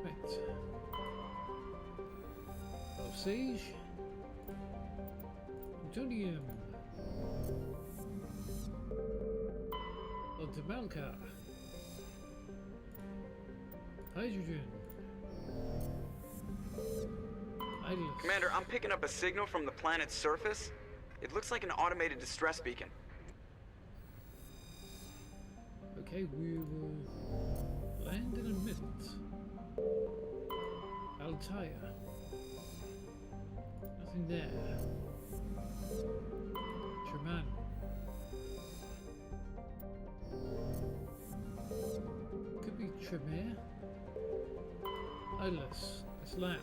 Right. Sage. Plutonium. Onto Malka. Hydrogen. Idlers. Commander, I'm picking up a signal from the planet's surface. It looks like an automated distress beacon. Okay, we will land in a minute. Altair. Nothing there. Tremano. Could be Tremere. Idlers. Let's land.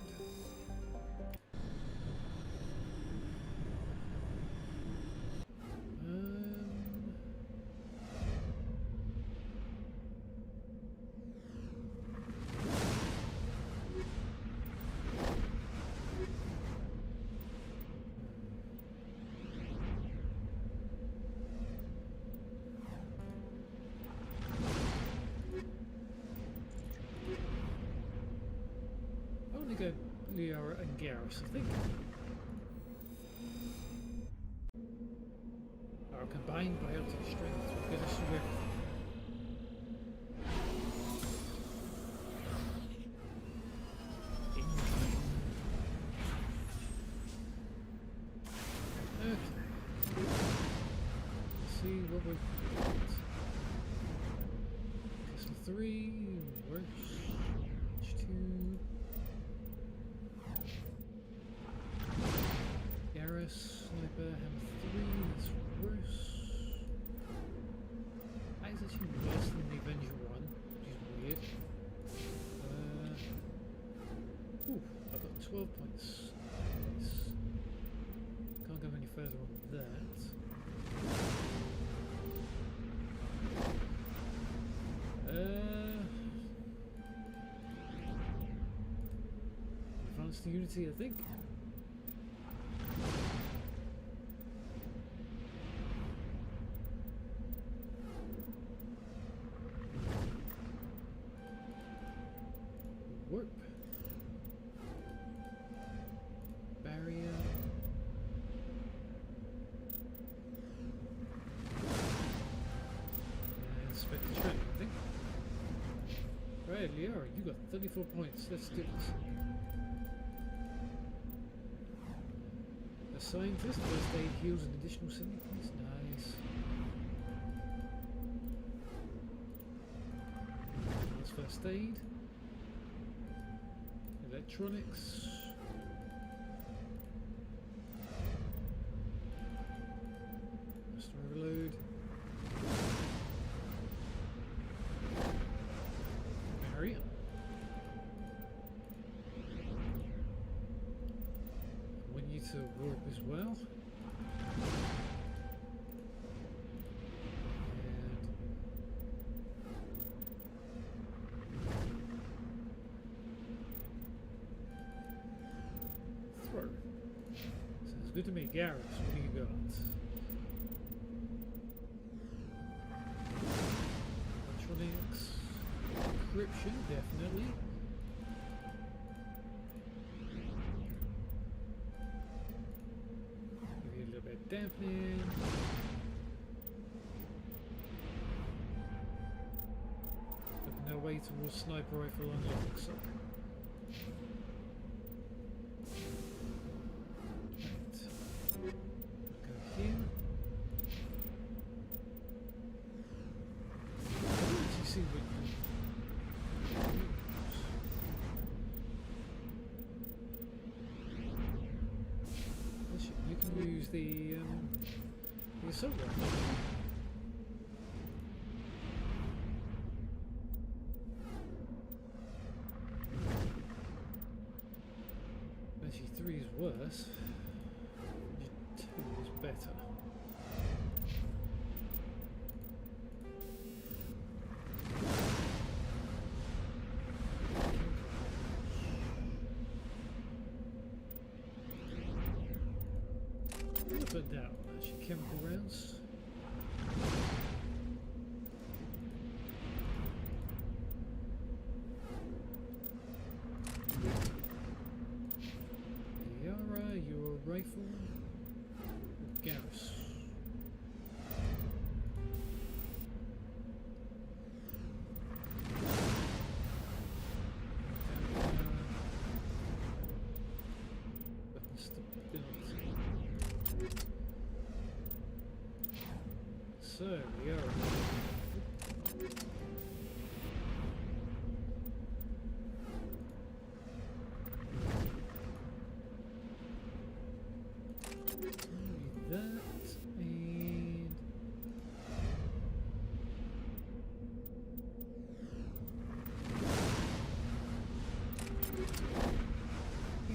Liara and Garrus, I think. Our combined biotic strength will get us through everything. 3, worse. H2. Garrus, Sniper, Hammer 3, that's worse. That is actually worse than the Avenger one, which is weird. Ooh, I've got 12 points. Nice. Can't go any further on that. Advanced Unity, I think. Warp. Barrier. And Spectre Trap, I think. Right, Liara, you got 34 points. Let's do this. A scientist, first aid heals an additional 70 points. Nice. That's first aid. Electronics. Just reload. Barrier. We need to warp as well. Throw. Sounds good to me. Garrus, what do you got? Electronics. Encryption, definitely. Give you a little bit of dampening. Looking our way towards sniper rifle unlock, so. The assault rifle. Actually, 3 is worse. 2 is better. Put that one, actually, chemical rounds. Liara, your rifle. Garrus. So, we are. That and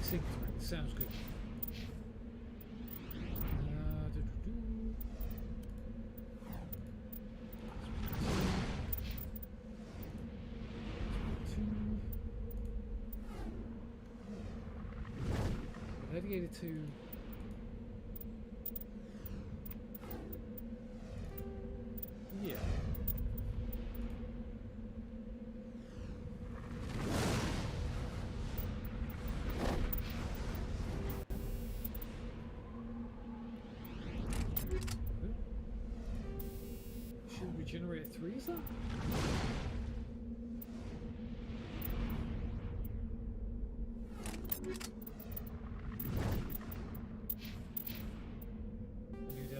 heat sounds good. Relegated to yeah. Should we generate 3 is that?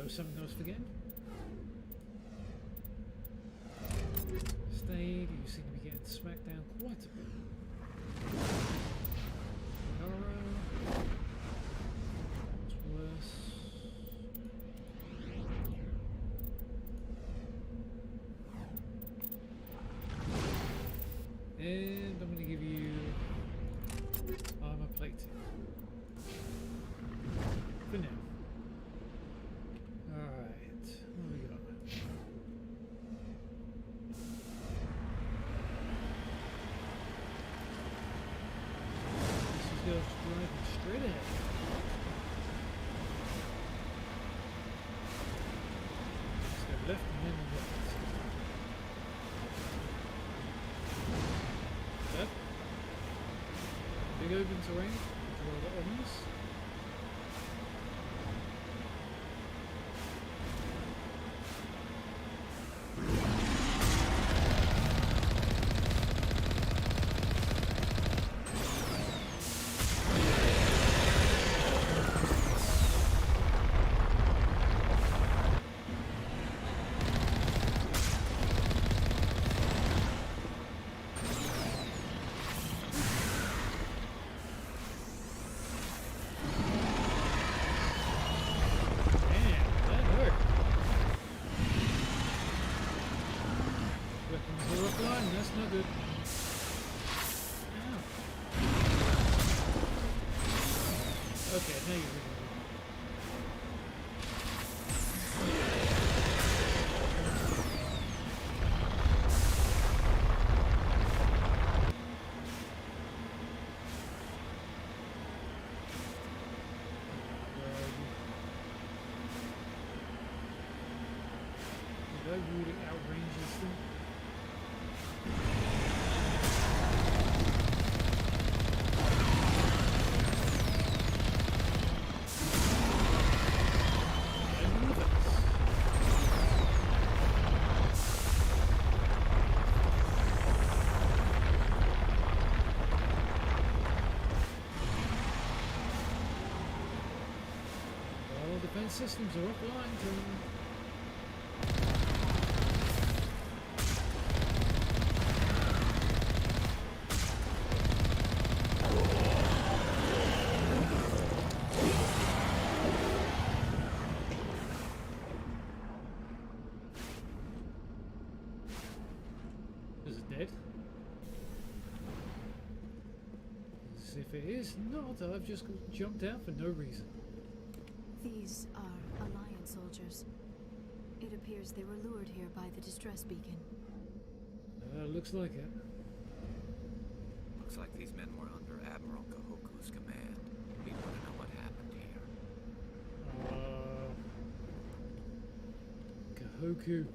Something else again. Stayed, you seem to be smack down quite a bit. Arrow. It's worse. And I'm going to give you armor plating. For now. Alright, what we got? This is just driving straight ahead. Let's go left and then right. That. Big open terrain, which is rather ominous. That's not good. Ow. Okay, now you're really did I really outrange this thing? All defense systems are offline, Tom. Is it dead? As if it is not, I've just jumped out for no reason. These are Alliance soldiers. It appears they were lured here by the distress beacon. Looks like it. Looks like these men were under Admiral Kahoku's command. We want to know what happened here. Kahoku.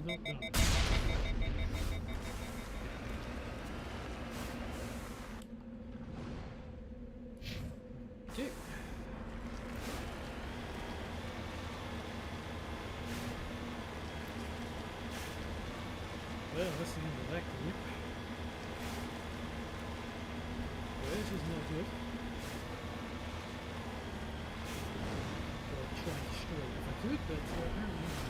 Not done. Dick. Well, that's the end of that group. Well, this is not good. I'll try and destroy it if I could, but apparently not.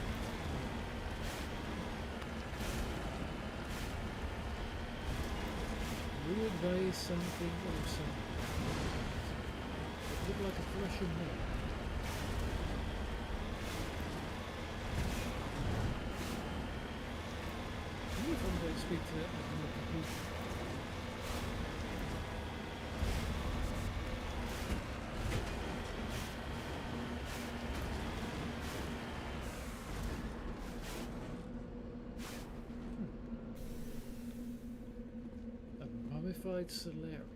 Lured by something or something. It looked like a flesh and blood. I wonder if I'm going to speak to that Admiral Kahoku. Mummified Solarium.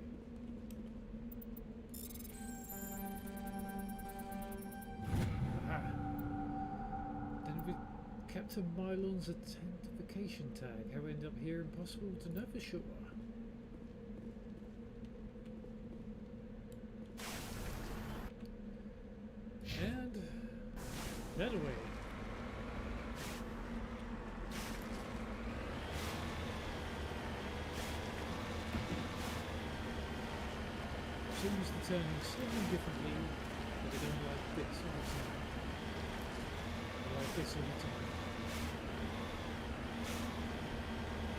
Aha. Then we capture to Mylon's identification tag. How it ended up here, impossible to know for sure. And that away. Seems to turn slightly differently, but they don't like this all the time. They like this all the time.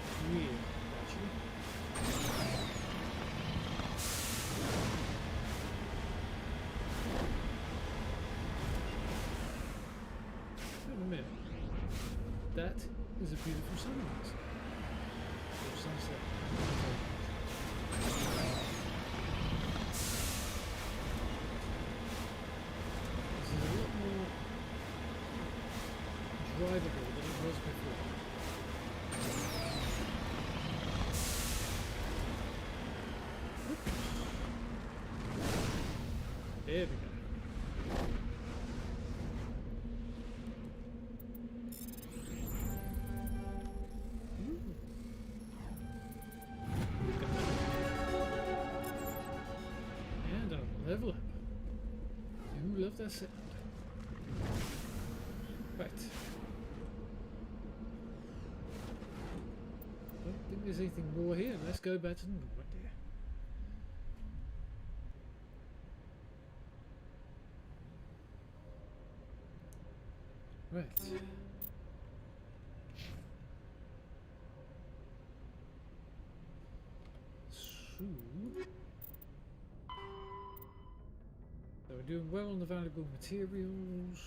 It's weird, actually. Wait a minute. That is a beautiful sunrise. Or sunset. Drivable than it was before. Oops. There we go. And I'll level up. You love that sound. Right. Don't think there's anything more here. Let's go back to the Normandy. Right. So we're doing well on the valuable materials.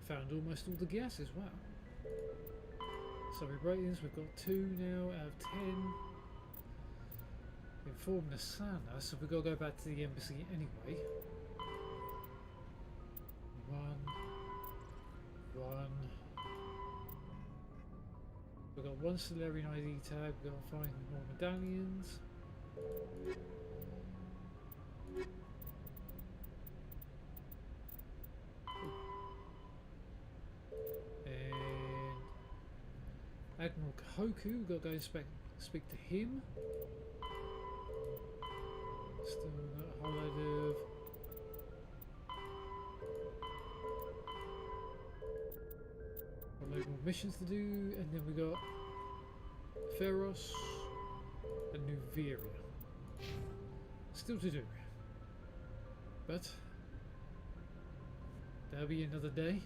Found almost all the gas as well. Summary ratings, we've got 2 now out of 10. Informed Nasana, so we've got to go back to the embassy anyway. 1. We've got 1 Solarian ID tag, we've got to find more medallions. Admiral Kahoku, we've got to go and speak to him. Still got a whole load of more missions to do, and then we got Feros and New Veria still to do, but that'll be another day.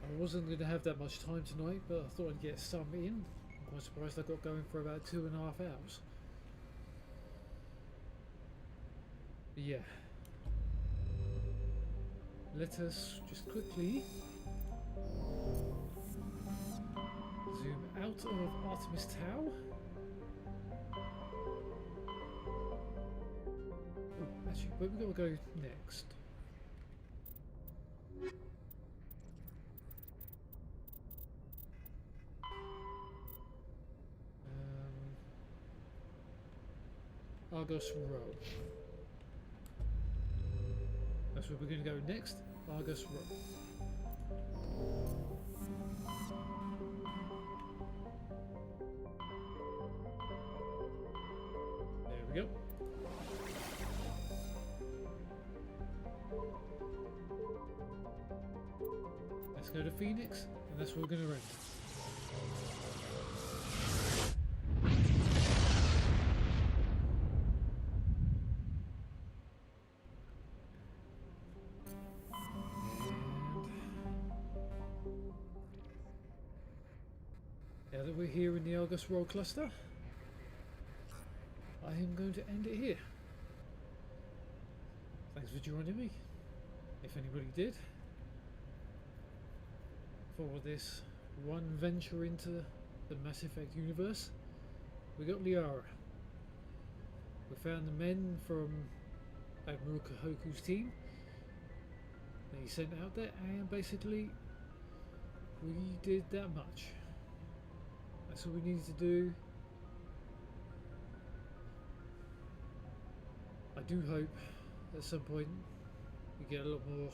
I wasn't going to have that much time tonight, but I thought I'd get some in. I'm quite surprised I got going for about 2.5 hours. But yeah. Let us just quickly zoom out of Artemis Tau. Oh, actually, where we got to go next? Argos Row. That's where we're going to go next. Argos Row. There we go. Let's go to Phoenix, and that's where we're going to rent. Now that we're here in the Argos Row cluster, I am going to end it here. Thanks for joining me, if anybody did, for this one venture into the Mass Effect universe. We got Liara. We found the men from Admiral Kahoku's team that he sent out there, and basically we did that much. That's all we needed to do. I do hope at some point we get a lot more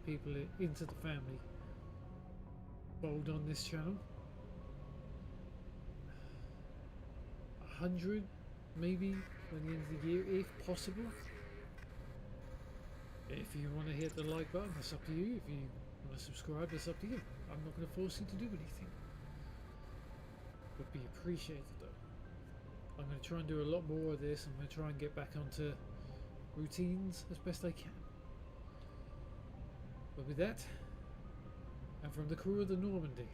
people into the family fold on this channel. 100 maybe by the end of the year, if possible. If you want to hit the like button, that's up to you. If you want to subscribe, that's up to you. I'm not going to force you to do anything. Would be appreciated though. I'm going to try and do a lot more of this. I'm going to try and get back onto routines as best I can. But with that, and from the crew of the Normandy,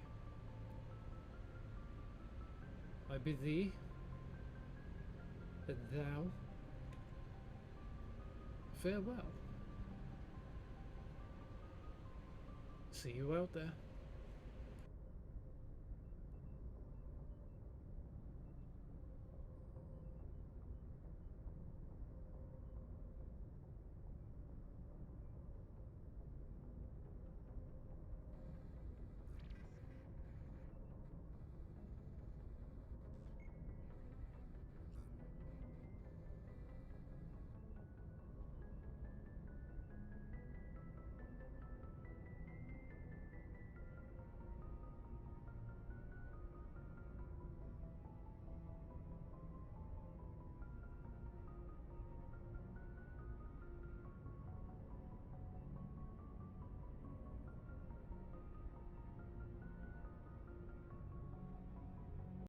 I bid thee and thou farewell. See you out there.